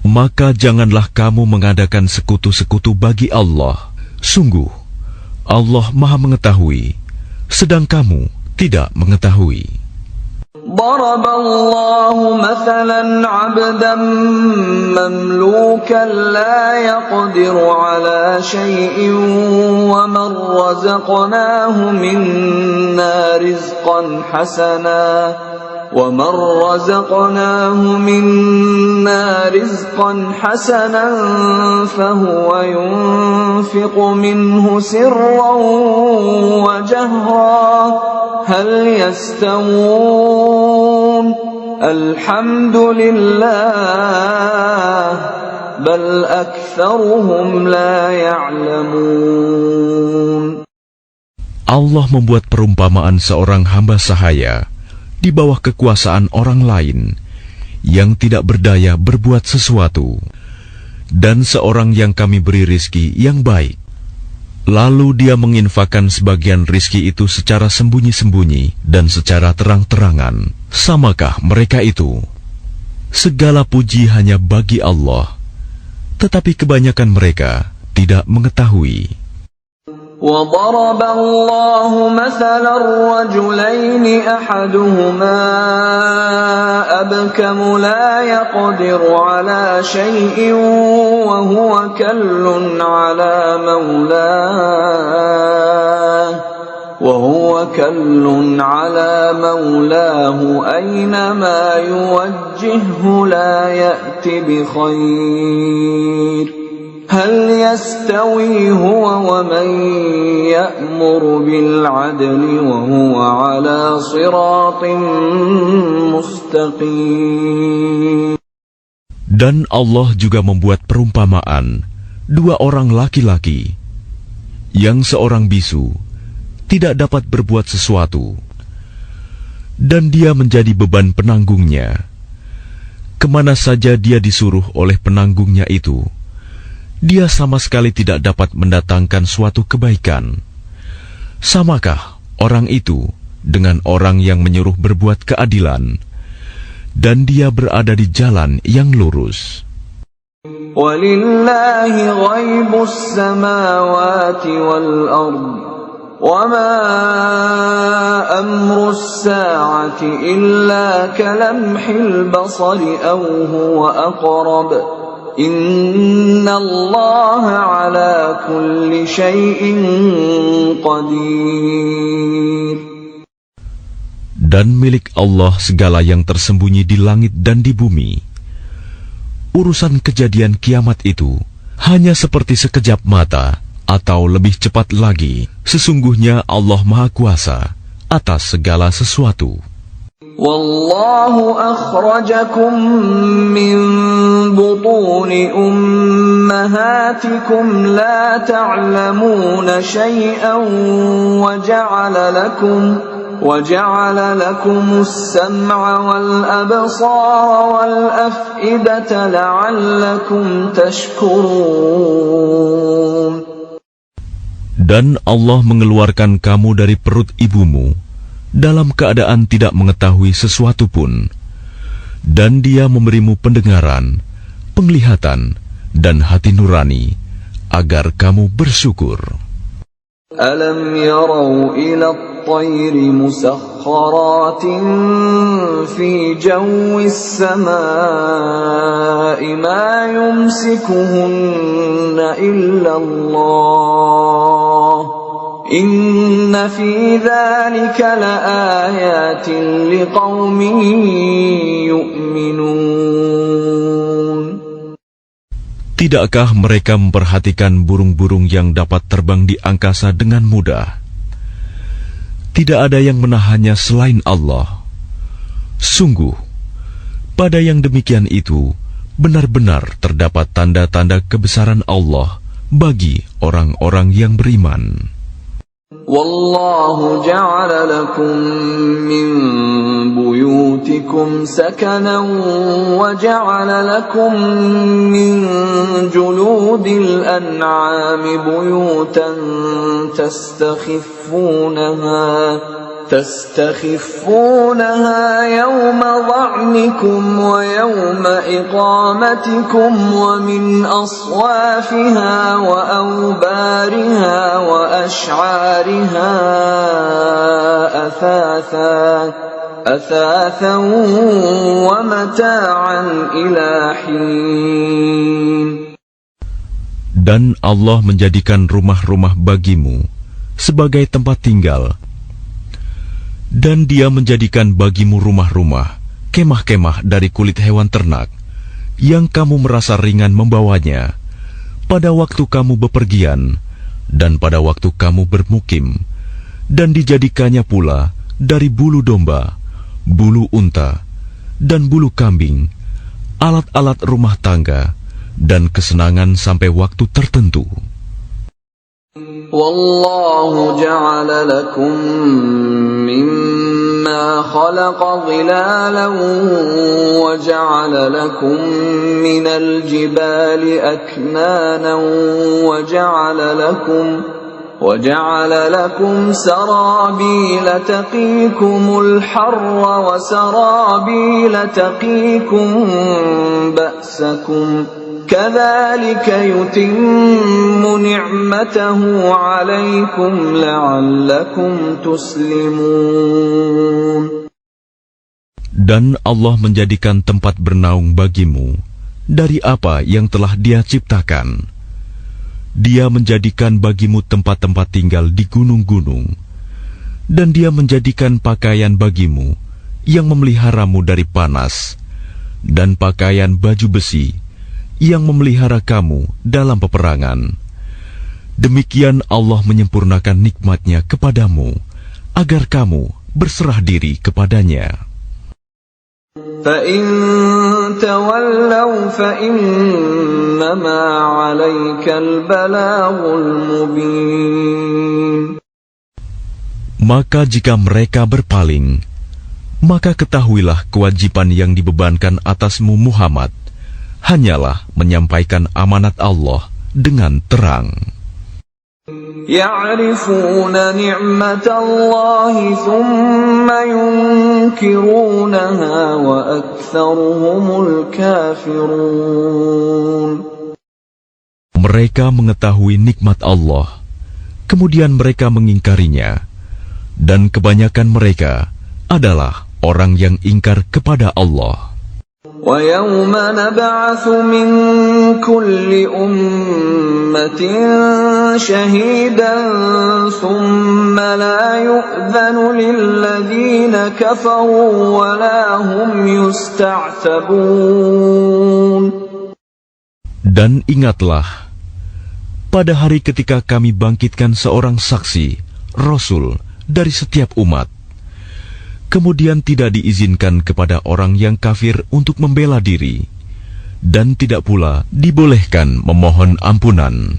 Maka janganlah kamu mengadakan sekutu-sekutu bagi Allah. Sungguh, Allah Maha Mengetahui, sedang kamu tidak mengetahui. ضرب الله مثلا عبدا مملوكا لا يقدر على شيء ومن رزقناه منا رزقا حسنا فهو ينفق منه سرا وجهرا هل يستوون الحمد لله بل أكثرهم لا يعلمون. Allah membuat perumpamaan seorang hamba sahaya di bawah kekuasaan orang lain yang tidak berdaya berbuat sesuatu, dan seorang yang kami beri rizki yang baik. Lalu dia menginfakkan sebagian rizki itu secara sembunyi-sembunyi dan secara terang-terangan. Samakah mereka itu? Segala puji hanya bagi Allah, tetapi kebanyakan mereka tidak mengetahui. وَضَرَبَ اللَّهُ مَثَلًا رَّجُلَيْنِ أَحَدُهُمَا أَبْكَمُ لَا يَقْدِرُ عَلَى شَيْءٍ وَهُوَ كَلٌّ عَلَى مَوْلَاهُ أَيْنَمَا يُوَجِّههُّ لَا يَأْتِ بِخَيْرٍ هل يستوي هو ومن يأمر بالعدل وهو على صراط مستقيم. Dan Allah juga membuat perumpamaan dua orang laki-laki, yang seorang bisu tidak dapat berbuat sesuatu, dan dia menjadi beban penanggungnya. Kemana saja dia disuruh oleh penanggungnya itu, dia sama sekali tidak dapat mendatangkan suatu kebaikan. Samakah orang itu dengan orang yang menyuruh berbuat keadilan, dan dia berada di jalan yang lurus? وَلِلَّهِ غَيْبُ السَّمَاوَاتِ وَالْأَرْضِ وَمَا أَمْرُ السَّاعَةِ إِلَّا كَلَمْحِ الْبَصَرِ أَوْ هُوَ أَقْرَبُ إِنَّ اللَّهَ عَلَى كُلِّ شَيْءٍ قَدِيرٌ. Dan milik Allah segala yang tersembunyi di langit dan di bumi. Urusan kejadian kiamat itu hanya seperti sekejap mata, atau lebih cepat lagi. Sesungguhnya Allah Maha Kuasa atas segala sesuatu. Wallahu akhrajakum min butuni ummahatikum la ta'lamuna shay'an wa ja'ala lakum as-sam'a wal absara wal af'idata la'allakum tashkurun. Dan Allah mengeluarkan kamu dari perut ibumu dalam keadaan tidak mengetahui sesuatu pun, dan Dia memberimu pendengaran, penglihatan, dan hati nurani agar kamu bersyukur. Alam yarau ila at-tayri musakhkharatin fi jawis samaa'i ma yumsikuhunna illa Allah إن في ذلك لآيات لقوم يؤمنون. Tidakkah mereka memperhatikan burung-burung yang dapat terbang di angkasa dengan mudah? Tidak ada yang menahannya selain Allah. Sungguh, pada yang demikian itu benar-benar terdapat tanda-tanda kebesaran Allah bagi orang-orang yang beriman. والله جعل لكم من بيوتكم سكنا وجعل لكم من جلود الأنعام بيوتا تستخفونها يوم ظعنكم ويوم إقامتكم ومن أصوافها وأوبارها وأشعارها أثاثا ومتاعا إلى حين. Dan Allah menjadikan rumah-rumah bagimu sebagai tempat tinggal, dan Dia menjadikan bagimu rumah-rumah, kemah-kemah dari kulit hewan ternak, yang kamu merasa ringan membawanya, pada waktu kamu bepergian, dan pada waktu kamu bermukim, dan dijadikannya pula dari bulu domba, bulu unta, dan bulu kambing, alat-alat rumah tangga, dan kesenangan sampai waktu tertentu. Wallahu ja'ala lakum mimma khalaqa dhilalan wa ja'ala lakum minal jibali aknanan wa ja'ala lakum sarabila taqikumul harra wa sarabila taqikum ba'sakum كذلك يتم نعمته عليكم لعلكم تسلمون. Dan Allah menjadikan tempat bernaung bagimu dari apa yang telah Dia ciptakan. Dia menjadikan bagimu tempat-tempat tinggal di gunung-gunung, dan Dia menjadikan pakaian bagimu yang memeliharamu dari panas, dan pakaian baju besi yang memelihara kamu dalam peperangan. Demikian Allah menyempurnakan nikmat-Nya kepadamu, agar kamu berserah diri kepadanya. فَإِن تَوَلَّوْا فَإِنَّمَا عَلَيْكَ الْبَلَاغُ الْمُبِينُ. Maka jika mereka berpaling, maka ketahuilah kewajiban yang dibebankan atasmu Muhammad hanyalah menyampaikan amanat Allah dengan terang. يَعْرِفُونَ نِعْمَةَ اللَّهِ ثُمَّ يُنْكِرُونَهَا وَأَكْثَرُهُمُ الْكَافِرُونَ. Mereka mengetahui nikmat Allah, kemudian mereka mengingkarinya, dan kebanyakan mereka adalah orang yang ingkar kepada Allah. وَيَوْمَ نَبْعَثُ مِنْ كُلِّ أُمَّةٍ شَهِيدًا ثُمَّ لَا يُؤْذَنُ لِلَّذِينَ كَفَرُوا وَلَا هُمْ يُسْتَعْتَبُونَ. Dan ingatlah, pada hari ketika kami bangkitkan seorang saksi, Rasul dari setiap umat, kemudian tidak diizinkan kepada orang yang kafir untuk membela diri, dan tidak pula dibolehkan memohon ampunan.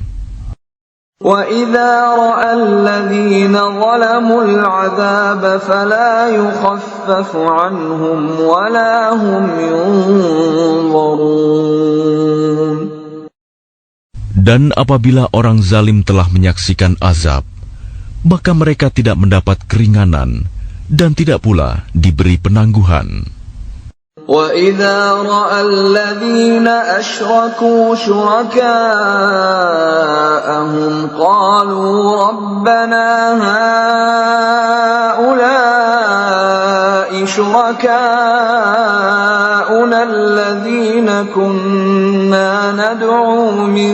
وَإِذَا رَأَى الَّذِينَ ظَلَمُوا الْعَذَابَ فَلَا يُخَفَّفُ عَنْهُمْ وَلَا هُمْ يُنظَرُونَ. Dan apabila orang zalim telah menyaksikan azab, maka mereka tidak mendapat keringanan dan tidak pula diberi penangguhan. وَإِذَا رَأَى الَّذِينَ أَشْرَكُوا شُرَكَاءَهُمْ قَالُوا رَبَّنَا هَؤُلَاءِ شُرَكَاؤُنَا الَّذِينَ كُنَّا نَدْعُو مِن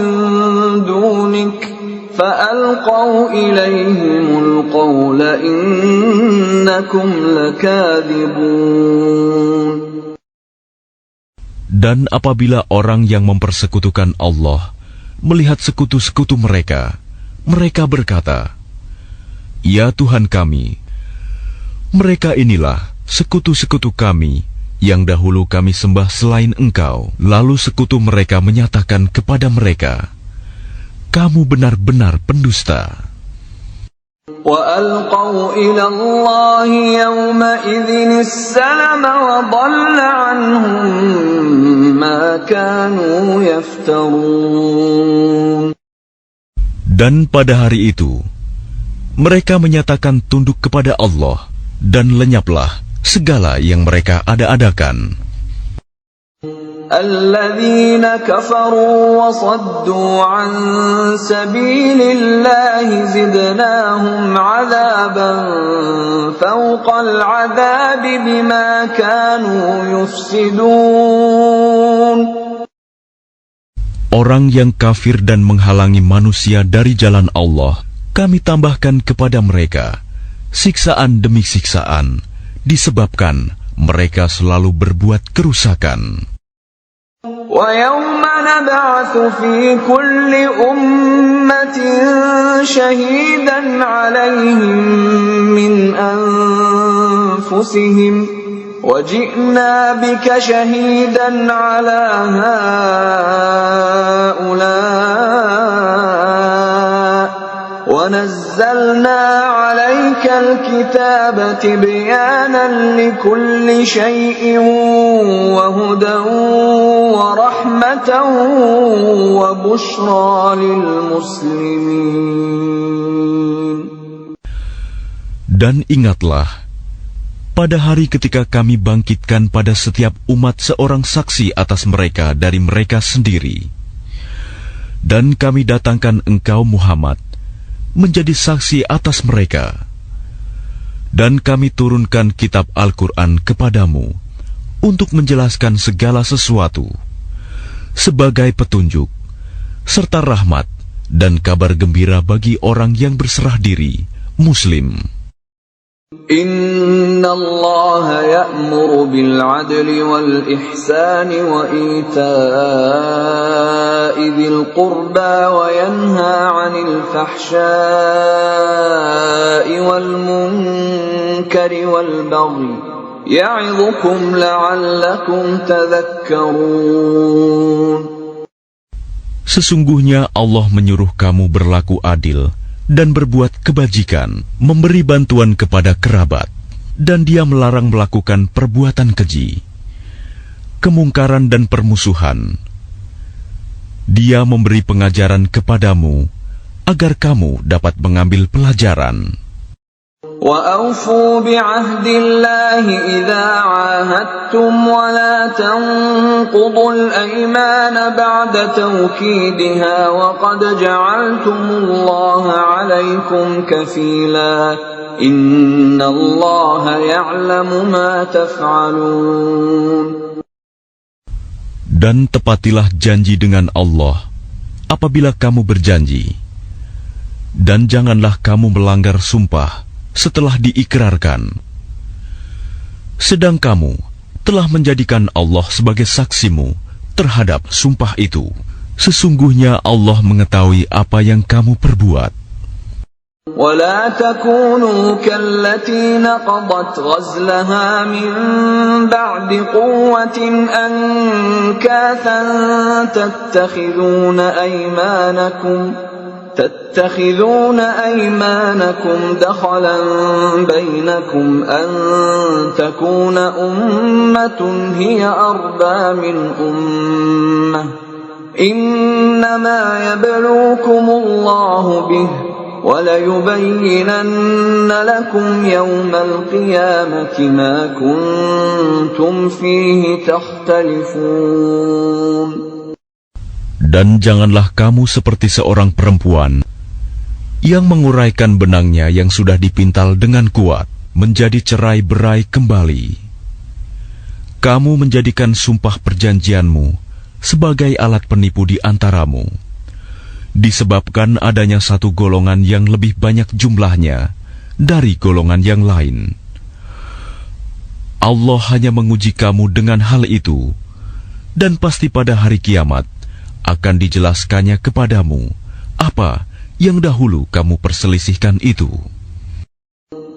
دُونِكَ فألقوا إليهم القول إنكم لكاذبون. Dan apabila orang yang mempersekutukan Allah melihat sekutu-sekutu mereka, mereka berkata, "Ya Tuhan kami, mereka inilah sekutu-sekutu kami yang dahulu kami sembah selain Engkau." Lalu sekutu mereka menyatakan kepada mereka, "Kamu benar-benar pendusta." وَأَلْقَوْا إِلَى اللَّهِ يَوْمَئِذٍ السَّلَمَ وَضَلَّ عَنْهُمْ مَا كَانُوا يَفْتَرُونَ. Dan pada hari itu, mereka menyatakan tunduk kepada Allah, dan lenyaplah segala yang mereka ada-adakan. الَّذِينَ كَفَرُوا وَصَدُّوا عَن سَبِيلِ اللَّهِ زِدْنَاهُمْ عَذَابًا فَوْقَ الْعَذَابِ بِمَا كَانُوا يُفْسِدُونَ. Orang yang kafir dan menghalangi manusia dari jalan Allah, kami tambahkan kepada mereka siksaan demi siksaan, disebabkan mereka selalu berbuat kerusakan. وَيَوْمَ نَبْعَثُ فِي كُلِّ أُمَّةٍ شَهِيدًا عَلَيْهِمْ مِنْ أَنفُسِهِمْ وَجِئْنَا بِكَ شَهِيدًا عَلَى هَؤُلَاءِ وَنَزَّلْنَا عَلَيْكَ الْكِتَابَ تِبْيَانًا لِكُلِّ شَيْءٍ وَهُدًى وَرَحْمَةً وَبُشْرَى لِلْمُسْلِمِينَ. Dan ingatlah, pada hari ketika kami bangkitkan pada setiap umat seorang saksi atas mereka dari mereka sendiri, dan kami datangkan engkau Muhammad menjadi saksi atas mereka, dan kami turunkan kitab Al-Quran kepadamu untuk menjelaskan segala sesuatu sebagai petunjuk serta rahmat dan kabar gembira bagi orang yang berserah diri Muslim. Inna Allah ya'muru bil 'adli wal ihsani wa ita'i dzil qurba wa yanha 'anil fahsya'i wal munkari wal baghi ya'idhukum la'allakum tadhakkarun. Sesungguhnya Allah menyuruh kamu berlaku adil dan berbuat kebajikan, memberi bantuan kepada kerabat, dan Dia melarang melakukan perbuatan keji, kemungkaran dan permusuhan. Dia memberi pengajaran kepadamu agar kamu dapat mengambil pelajaran. وَأَوْفُوا بِعَهْدِ اللَّهِ إِذَا عَاهَدتُّمْ وَلَا تَنقُضُوا الْأَيْمَانَ بَعْدَ تَوْكِيدِهَا وَقَدْ جَعَلْتُمُ اللَّهَ عَلَيْكُمْ كَفِيلًا إِنَّ اللَّهَ يَعْلَمُ مَا تَفْعَلُونَ. Dan tepatilah janji dengan Allah apabila kamu berjanji, dan janganlah kamu melanggar sumpah setelah diikrarkan. Sedang kamu telah menjadikan Allah sebagai saksimu terhadap sumpah itu. Sesungguhnya Allah mengetahui apa yang kamu perbuat. وَلَا تَكُونُوا كَالَّتِي نَقَضَتْ غَزْلَهَا مِنْ بَعْدِ قُوَّةٍ أَنْكَاثًا تتخذون أيمانكم دخلا بينكم أن تكون أمة هي أربى من أمة إنما يبلوكم الله به وَلَيُبَيِّنَنَّ لَكُمْ يَوْمَ الْقِيَامَةِ مَا كُنْتُمْ فِيهِ تَخْتَلِفُونَ. Dan janganlah kamu seperti seorang perempuan yang menguraikan benangnya yang sudah dipintal dengan kuat menjadi cerai-berai kembali. Kamu menjadikan sumpah perjanjianmu sebagai alat penipu di antaramu, disebabkan adanya satu golongan yang lebih banyak jumlahnya dari golongan yang lain. Allah hanya menguji kamu dengan hal itu, dan pasti pada hari kiamat akan dijelaskannya kepadamu apa yang dahulu kamu perselisihkan itu.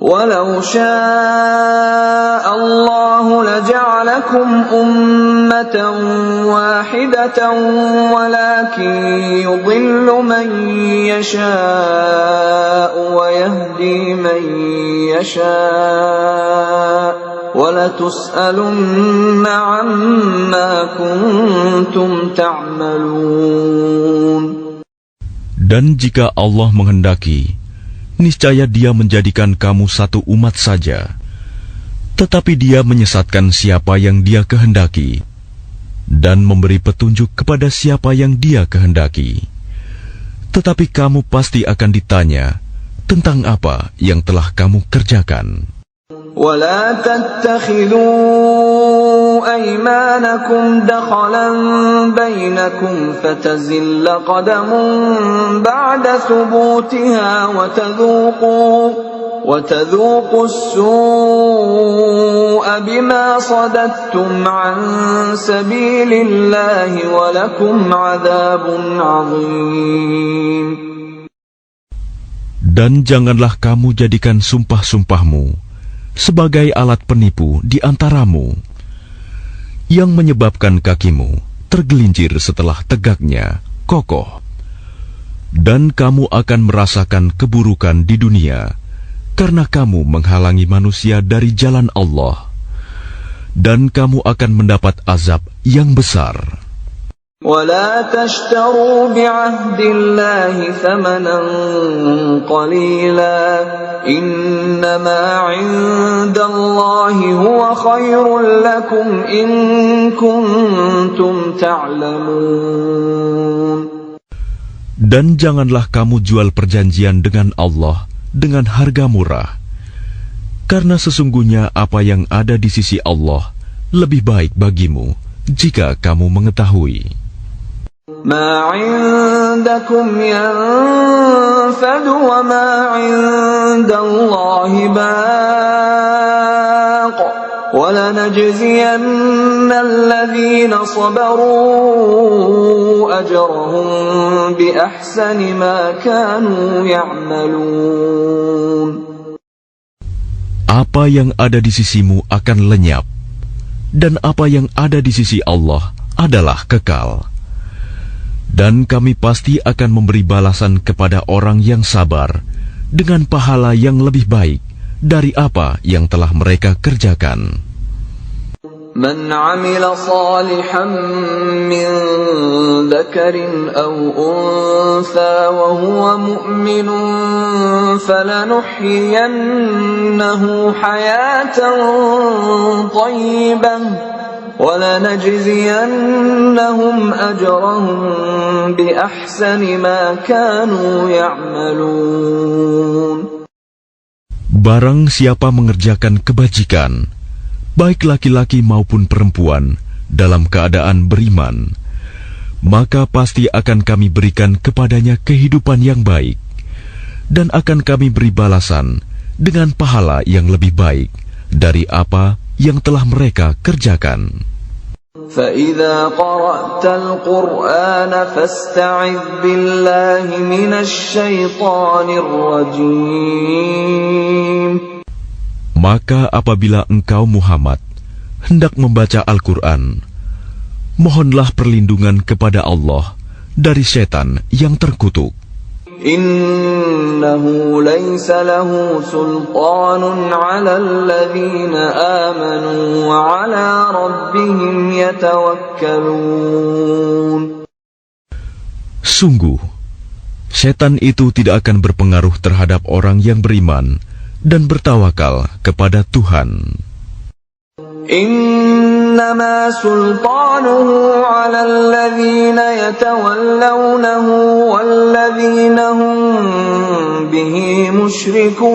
وَلَوْ شَاءَ اللَّهُ لَجَعَلَكُمْ أُمَّةً وَاحِدَةً وَلَكِنْ يُضِلُّ مَنْ يَشَاءُ وَيَهْدِي مَنْ يَشَاءُ وَلَتُسْأَلُنَّ عَمَّا كُنْتُمْ تَعْمَلُونَ. Dan jika Allah menghendaki, niscaya Dia menjadikan kamu satu umat saja. Tetapi Dia menyesatkan siapa yang Dia kehendaki, dan memberi petunjuk kepada siapa yang Dia kehendaki. Tetapi kamu pasti akan ditanya tentang apa yang telah kamu kerjakan. وَلَا تَتَّخِذُوا أَيْمَانَكُمْ دَخَلًا بَيْنَكُمْ فَتَزِلَّ قَدَمٌ بَعْدَ ثُبُوتِهَا وَتَذُوقُوا السُّوءَ بِمَا صَدَدتُّمْ عَنْ سَبِيلِ اللَّهِ وَلَكُمْ عَذَابٌ عَظِيمٌ. Dan janganlah kamu jadikan sumpah-sumpahmu sebagai alat penipu di antaramu, yang menyebabkan kakimu tergelincir setelah tegaknya kokoh. Dan kamu akan merasakan keburukan di dunia karena kamu menghalangi manusia dari jalan Allah, dan kamu akan mendapat azab yang besar. وَلَا تَشْتَرُوا بِعَهْدِ اللَّهِ ثَمَنًا قَلِيلًا إِنَّمَا عِندَ اللَّهِ هُوَ خَيْرٌ لَكُمْ إِن كُنتُمْ تَعْلَمُونَ. Dan janganlah kamu jual perjanjian dengan Allah dengan harga murah, karena sesungguhnya apa yang ada di sisi Allah lebih baik bagimu jika kamu mengetahui. مَا عِندَكُمْ يَنفَدُ وَمَا عِندَ اللَّهِ بَاقٍ وَلَنَجْزِيَنَّ الَّذِينَ صَبَرُوا أَجْرَهُم بِأَحْسَنِ مَا كَانُوا يَعْمَلُونَ. Apa yang ada di sisimu akan lenyap, dan apa yang ada di sisi Allah adalah kekal. Dan kami pasti akan memberi balasan kepada orang yang sabar dengan pahala yang lebih baik dari apa yang telah mereka kerjakan. مَنْ عَمِلَ صَالِحًا مِّن ذَكَرٍ أَوْ أُنثَىٰ وَهُوَ مُؤْمِنٌ فَلَنُحْيِيَنَّهُ حَيَاةً طَيِّبَةً وَلَنَجْزِيَنَّهُمْ أَجْرَهُم بِأَحْسَنِ مَا كَانُوا يَعْمَلُونَ. Barang siapa mengerjakan kebajikan, baik laki-laki maupun perempuan, dalam keadaan beriman, maka pasti akan kami berikan kepadanya kehidupan yang baik, dan akan kami beri balasan dengan pahala yang lebih baik dari apa yang telah mereka kerjakan. فَإِذَا قَرَأْتَ الْقُرْآنَ فَاسْتَعِذْ بِاللَّهِ مِنَ الشَّيْطَانِ الرَّجِيمِ. Maka apabila engkau Muhammad hendak membaca Al-Quran, mohonlah perlindungan kepada Allah dari setan yang terkutuk. Innahu laysa lahu sultanun 'ala alladhina amanu wa 'ala rabbihim yatawakkalun. Sungguh, setan itu tidak akan berpengaruh terhadap orang yang beriman dan bertawakal kepada Tuhan. Innama sultanuhu 'ala alladhina yatawallawnahu walladhina hum bihi musyrikun.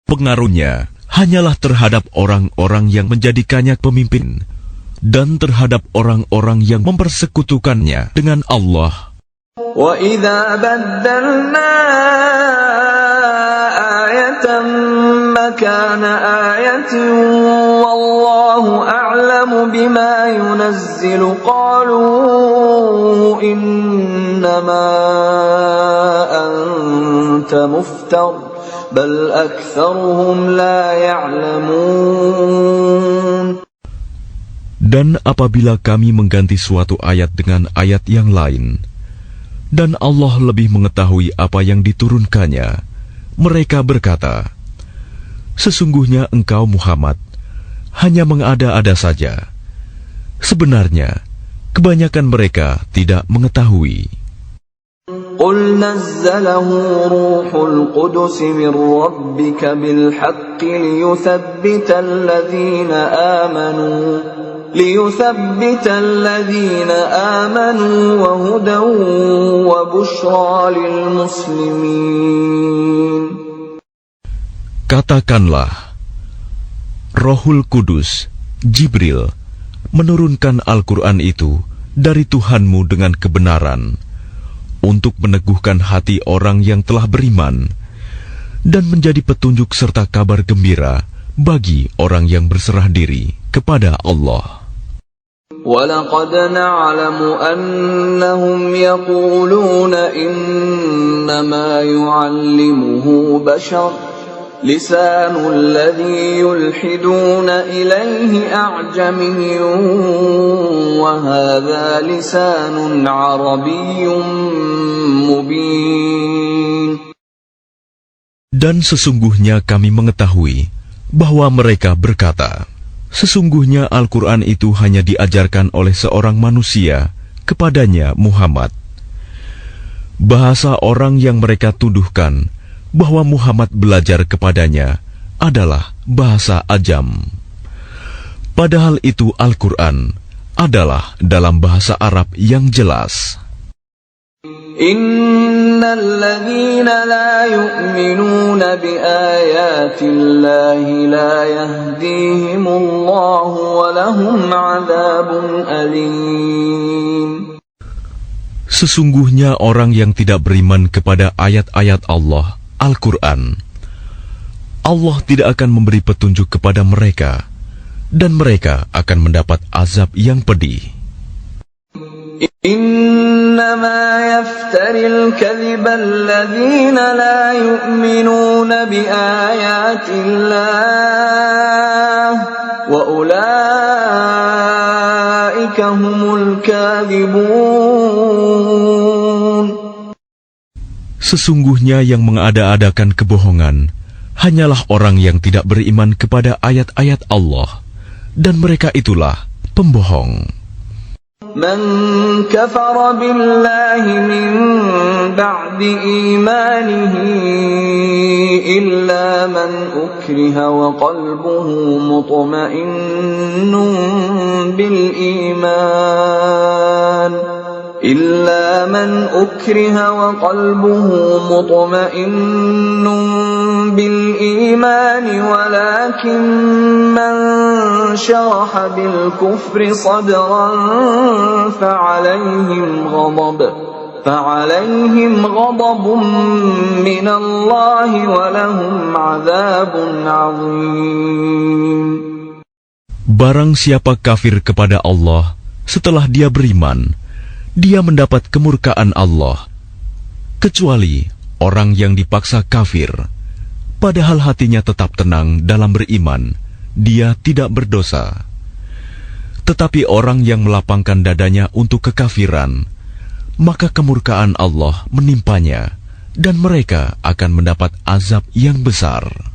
Pengaruhnya hanyalah terhadap orang-orang yang menjadikannya pemimpin dan terhadap orang-orang yang mempersekutukannya dengan Allah. وَإِذَا بَدَّلْنَا آيَةً مَكَانَ آيَةٍ وَاللَّهُ أَعْلَمُ بِمَا يُنَزِّلُ قَالُوا إِنَّمَا أَنْتَ مُفْتَرٍ بَلْ أَكْثَرُهُمْ لَا يَعْلَمُونَ. Dan apabila kami mengganti suatu ayat dengan ayat yang lain, dan Allah lebih mengetahui apa yang diturunkannya, mereka berkata, sesungguhnya engkau Muhammad hanya mengada-ada saja. Sebenarnya, kebanyakan mereka tidak mengetahui. قُلْ نَزَّلَهُ رُوحُ الْقُدُسِ مِنْ رَبِّكَ بِالْحَقِّ لِيُثَبِّتَ الَّذِينَ آمَنُوا وَهُدًى وَبُشْرَى لِلْمُسْلِمِينَ. Katakanlah, Rohul Kudus, Jibril, menurunkan Al-Quran itu dari Tuhanmu dengan kebenaran, untuk meneguhkan hati orang yang telah beriman, dan menjadi petunjuk serta kabar gembira bagi orang yang berserah diri kepada Allah. وَلَقَدْ نَعْلَمُ أَنَّهُمْ يَقُولُونَ إِنَّمَا يُعَلِّمُهُ بَشَرٌ لِسَانُ الَّذِي يُلْحِدُونَ إِلَيْهِ أَعْجَمِيٌّ وَهَذَا لِسَانٌ عَرَبِيٌّ مُبِينٌ. Dan sesungguhnya kami mengetahui bahwa mereka berkata, sesungguhnya Al-Quran itu hanya diajarkan oleh seorang manusia kepadanya Muhammad. Bahasa orang yang mereka tuduhkan bahwa Muhammad belajar kepadanya adalah bahasa Ajam. Padahal itu Al-Quran adalah dalam bahasa Arab yang jelas. Innal ladzina la yu'minuna bi ayatillahi la yahdihimullahu wa lahum 'adzabun alim. Sesungguhnya orang yang tidak beriman kepada ayat-ayat Allah, Al-Quran, Allah tidak akan memberi petunjuk kepada mereka, dan mereka akan mendapat azab yang pedih. Innama yaftaril kadhiba alladhina la yu'minuna bi ayatillah wa ulaika humul kadhibun. Sesungguhnya yang mengada-adakan kebohongan hanyalah orang yang tidak beriman kepada ayat-ayat Allah, dan mereka itulah pembohong. Man kafara billahi min ba'di imanihi illa man ukriha wa qalbuhu mutma'innun bil iman إلا من أكره وقلبه مطمئن بالإيمان ولكن من شرح بالكفر صدرا فعليهم غضب من الله ولهم عذاب عظيم. Barang siapa kafir kepada Allah setelah dia beriman, dia mendapat kemurkaan Allah, kecuali orang yang dipaksa kafir, padahal hatinya tetap tenang dalam beriman, dia tidak berdosa. Tetapi orang yang melapangkan dadanya untuk kekafiran, maka kemurkaan Allah menimpanya, dan mereka akan mendapat azab yang besar.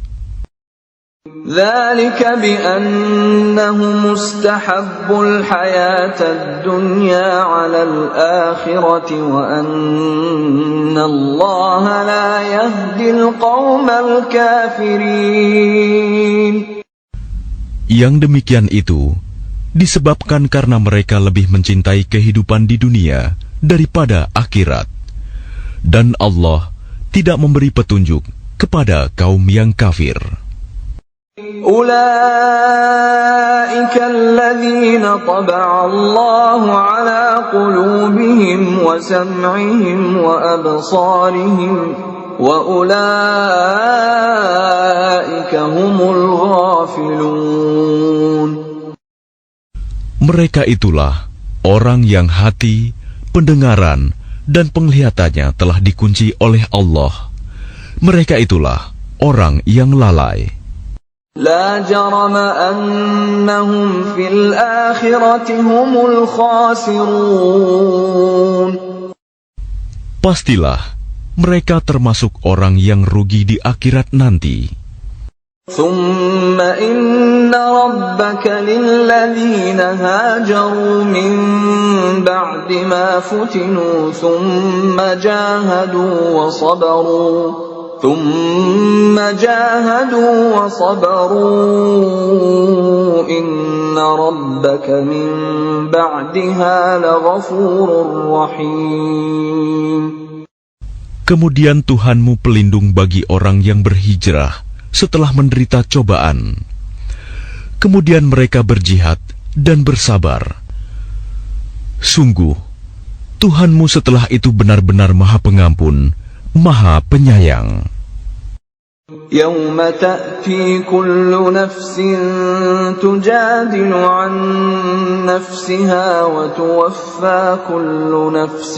ذلك بأنهم استحبوا الحياة الدنيا على الآخرة وأن الله لا يهدي القوم الكافرين. Yang demikian itu disebabkan karena mereka lebih mencintai kehidupan di dunia daripada akhirat, dan Allah tidak memberi petunjuk kepada kaum yang kafir. أولئك الذين طبع الله على قلوبهم وسمعهم وأبصارهم وأولئك هم الغافلون. Mereka itulah orang yang hati, pendengaran, dan penglihatannya telah dikunci oleh Allah. Mereka itulah orang yang lalai. لا جرم أنهم في الآخرة هم الخاسرون. Pastilah mereka termasuk orang yang rugi di akhirat nanti. ثم إن ربك للذين هاجروا من بعد ما فتنوا ثم جاهدوا وصبروا إن ربك من بعدها لغفور رحيم. Kemudian Tuhanmu pelindung bagi orang yang berhijrah setelah menderita cobaan. Kemudian mereka berjihad dan bersabar. Sungguh, Tuhanmu setelah itu benar-benar Maha Pengampun, Maha Penyayang. يوم تأتي كل نفس تجادل عن نفسها وتوفى كل نفس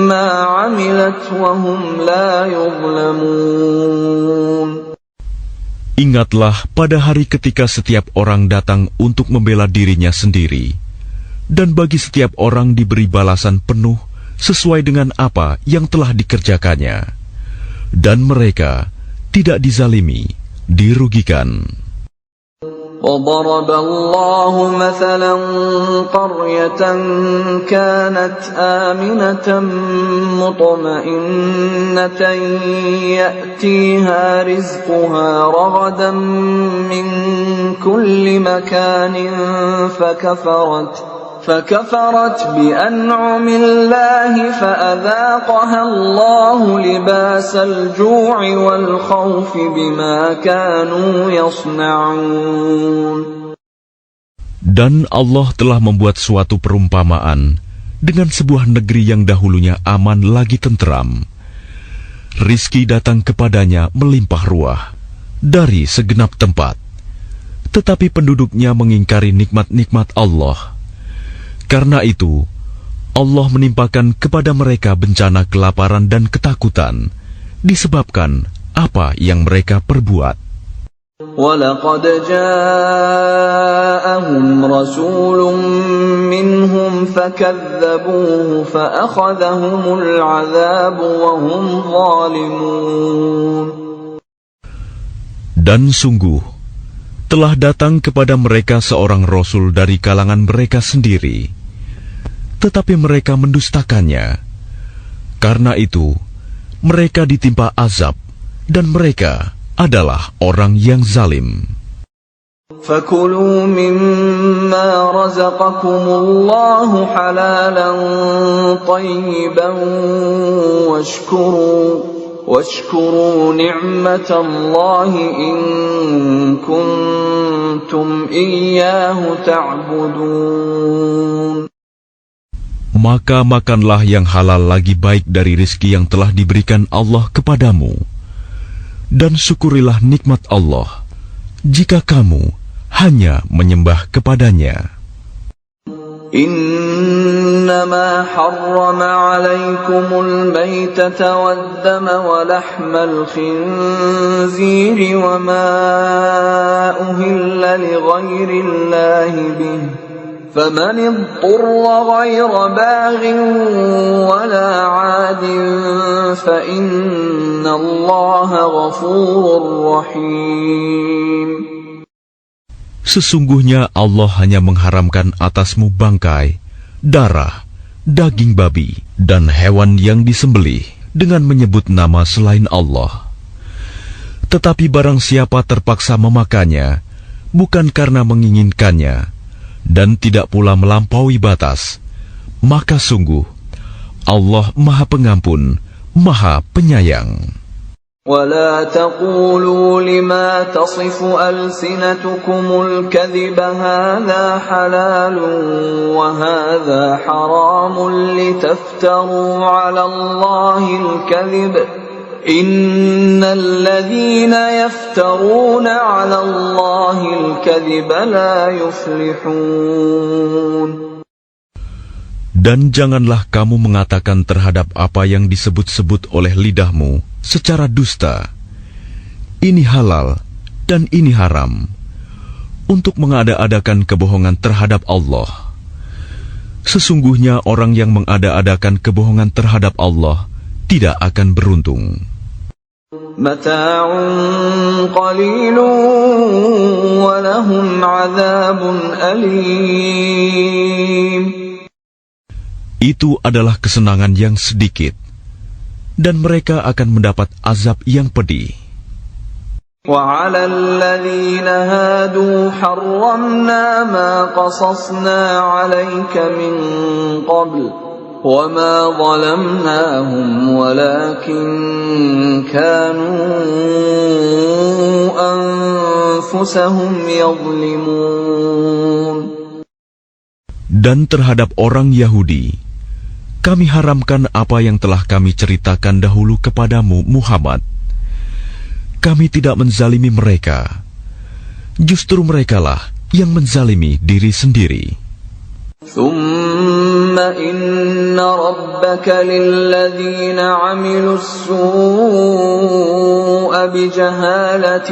ما عملت وهم لا يظلمون. Ingatlah pada hari ketika setiap orang datang untuk membela dirinya sendiri, dan bagi setiap orang diberi balasan penuh sesuai dengan apa yang telah dikerjakannya, dan mereka tidak dizalimi, dirugikan. وضرب الله مثلا قرية كانت آمنة مطمئنة يأتيها رزقها رغدا من كل مكان فكفرت بأنعم الله فأذاقها الله لباس الجوع والخوف بما كانوا يصنعون. Dan Allah telah membuat suatu perumpamaan dengan sebuah negeri yang dahulunya aman lagi tentram. Rizki datang kepadanya melimpah ruah dari segenap tempat, tetapi penduduknya mengingkari nikmat-nikmat Allah. Karena itu, Allah menimpakan kepada mereka bencana kelaparan dan ketakutan disebabkan apa yang mereka perbuat. وَلَقَدْ جَاءَهُمْ رَسُولٌ مِّنْهُمْ فَكَذَّبُوهُ فَأَخَذَهُمُ الْعَذَابُ وَهُمْ ظَالِمُونَ. Dan sungguh, telah datang kepada mereka seorang Rasul dari kalangan mereka sendiri, tetapi mereka mendustakannya. Karena itu, mereka ditimpa azab, dan mereka adalah orang yang zalim. فَكُلُوا مِمَّا رَزَقَكُمُ اللَّهُ حَلَالًا طَيِّبًا وَاشْكُرُوا نِعْمَةَ اللَّهِ إِن كُنتُمْ إِيَّاهُ تَعْبُدُونَ. Maka makanlah yang halal lagi baik dari rizki yang telah diberikan Allah kepadamu, dan syukurilah nikmat Allah jika kamu hanya menyembah kepadanya. إنما حرم عليكم الميتة والدم ولحم الخنزير وما أهل لغير الله به فمن اضطر غير باغ ولا عاد فإن الله غفور رحيم. Sesungguhnya Allah hanya mengharamkan atasmu bangkai, darah, daging babi, dan hewan yang disembelih dengan menyebut nama selain Allah. Tetapi barang siapa terpaksa memakannya, bukan karena menginginkannya, dan tidak pula melampaui batas, maka sungguh Allah Maha Pengampun, Maha Penyayang. ولا تقولوا لما تصف ألسنتكم الكذب هذا حلال وهذا حرام لتفتروا على الله الكذب إن الذين يفترون على الله الكذب لا يفلحون. Dan janganlah kamu mengatakan terhadap apa yang disebut-sebut oleh lidahmu secara dusta, ini halal dan ini haram, untuk mengada-adakan kebohongan terhadap Allah. Sesungguhnya orang yang mengada-adakan kebohongan terhadap Allah tidak akan beruntung. Mata'un qalilun wa lahum 'adzabun alim. Itu adalah kesenangan yang sedikit, dan mereka akan mendapat azab yang pedih. وَعَلَى الَّذِينَ هَادُوا حَرَّمْنَا مَا قَصَصْنَا عَلَيْكَ مِنْ قَبْلُ وَمَا ظَلَمْنَاهُمْ وَلَكِنْ كَانُوا أَنفُسَهُمْ يَظْلِمُونَ. Dan terhadap orang Yahudi, kami haramkan apa yang telah kami ceritakan dahulu kepadamu, Muhammad. Kami tidak menzalimi mereka. Justru merekalah yang menzalimi diri sendiri. ثُمَّ إِنَّ رَبَّكَ لِلَّذِينَ عَمِلُوا السُّوءَ بِجَهَالَةٍ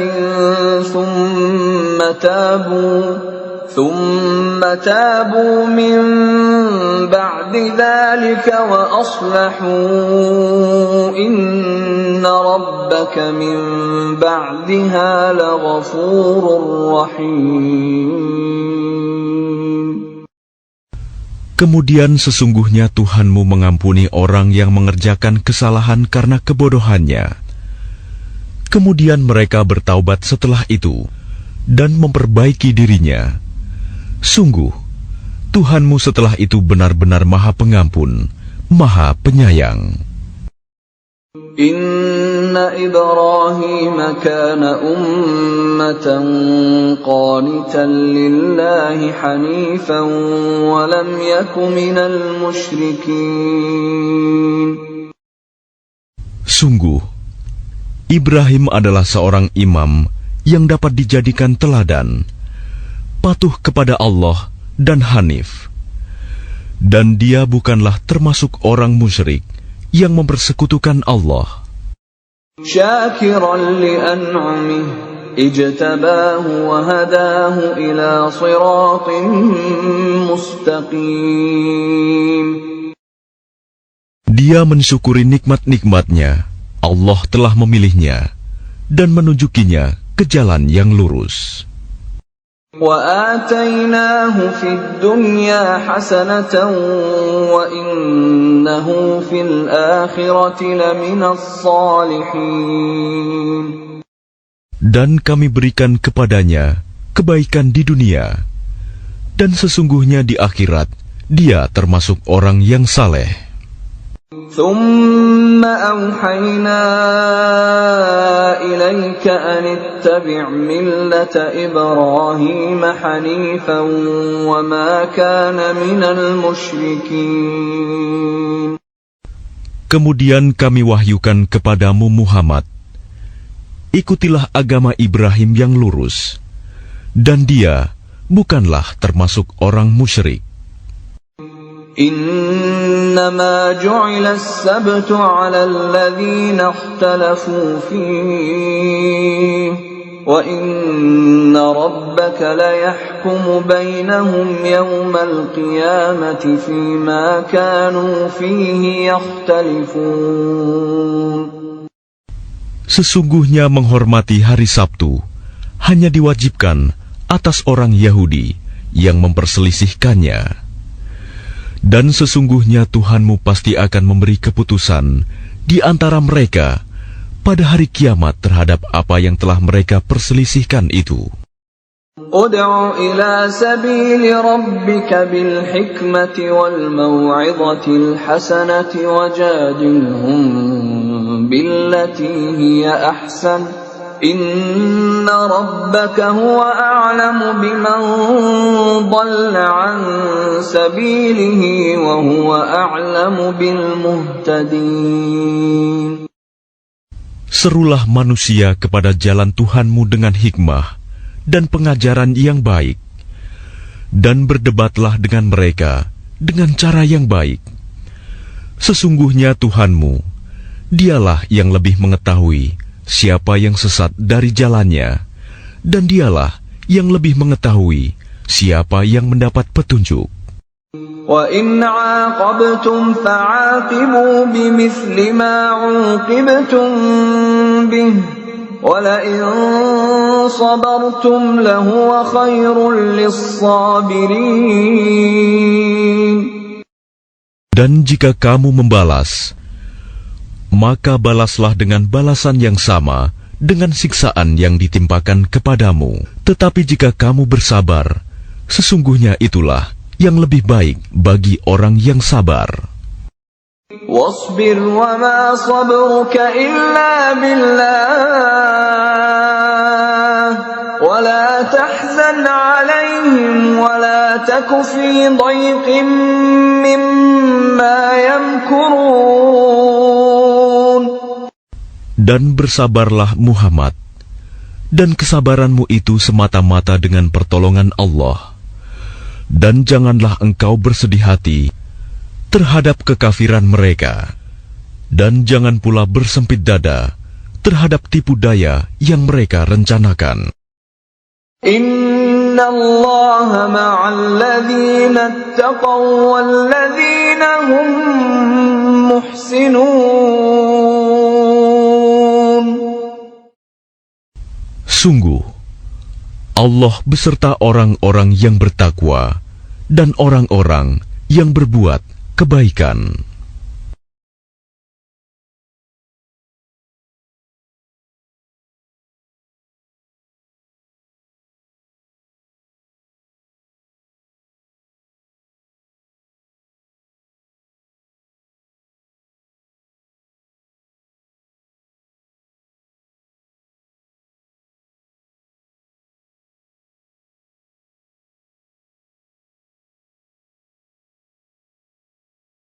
ثُمَّ تابوا من بعد ذلك وأصلحوا إن ربك من بعدها لغفور رحيم. Kemudian sesungguhnya Tuhanmu mengampuni orang yang mengerjakan kesalahan karena kebodohannya. Kemudian mereka bertaubat setelah itu dan memperbaiki dirinya. Sungguh, Tuhanmu setelah itu benar-benar Maha Pengampun, Maha Penyayang. Inna Ibrahim kana ummatan qanitan lillahi hanifan wa lam yaku minal musyrikin. Sungguh, Ibrahim adalah seorang imam yang dapat dijadikan teladan, patuh kepada Allah dan hanif. Dan dia bukanlah termasuk orang musyrik yang mempersekutukan Allah. Syakiran li'an'amih ijtabahu wa hadahu ila siratin mustaqim. Dia mensyukuri nikmat-nikmatnya. Allah telah memilihnya dan menunjukinya ke jalan yang lurus. وَآتَيْنَاهُ فِي الدُّنْيَا حَسَنَةً وَإِنَّهُ فِي الْآخِرَةِ لَمِنَ الصَّالِحِينَ. Dan kami berikan kepadanya kebaikan di dunia, dan sesungguhnya di akhirat dia termasuk orang yang saleh. ثُمَّ أَوْحَيْنَا إِلَيْكَ أَنِ اتَّبِعْ مِلَّةَ إِبْرَاهِيمَ حَنِيفًا وَمَا كَانَ مِنَ الْمُشْرِكِينَ. Kemudian kami wahyukan kepadamu Muhammad, ikutilah agama Ibrahim yang lurus, dan dia bukanlah termasuk orang musyrik. إنما جعل السبت على الذين اختلفوا فيه وإن ربك ليحكم بينهم يوم القيامة فيما كانوا فيه يختلفون. Sesungguhnya menghormati hari Sabtu hanya diwajibkan atas orang Yahudi yang memperselisihkannya. Dan sesungguhnya Tuhanmu pasti akan memberi keputusan di antara mereka pada hari kiamat terhadap apa yang telah mereka perselisihkan itu. Ud'u ila sabili rabbika bil hikmati wal maw'idhatil hasanati wajadilhum بالتي هي أحسن إن ربك هو أعلم بمن ضل عن سبيله وهو أعلم بالمهتدين. Serulah manusia kepada jalan Tuhanmu dengan hikmah dan pengajaran yang baik, dan berdebatlah dengan mereka dengan cara yang baik. Sesungguhnya Tuhanmu, Dialah yang lebih mengetahui siapa yang sesat dari jalannya, dan Dialah yang lebih mengetahui siapa yang mendapat petunjuk. وَإِنْ عَاقَبْتُمْ فَعَاقِبُوا بِمِثْلِ مَا عُوقِبْتُمْ بِهِ وَلَئِنْ صَبَرْتُمْ لَهُوَ خَيْرٌ لِلصَّابِرِينَ. Dan jika kamu membalas, maka balaslah dengan balasan yang sama dengan siksaan yang ditimpakan kepadamu. Tetapi jika kamu bersabar, sesungguhnya itulah yang lebih baik bagi orang yang sabar. وَاصْبِرْ وَمَا صَبْرُكَ إِلَّا بِاللَّهِ وَلَا تَحْزَنْ عَلَيْهِمْ وَلَا تَكُ فِي ضَيْقٍ مِّمَّا يَمْكُرُونَ. Dan bersabarlah Muhammad, dan kesabaranmu itu semata-mata dengan pertolongan Allah. Dan janganlah engkau bersedih hati terhadap kekafiran mereka, dan jangan pula bersempit dada terhadap tipu daya yang mereka rencanakan. Inna Allah ma'al ladzina ittaqaw wal ladzina hum muhsinun. Sungguh, Allah beserta orang-orang yang bertakwa dan orang-orang yang berbuat kebaikan.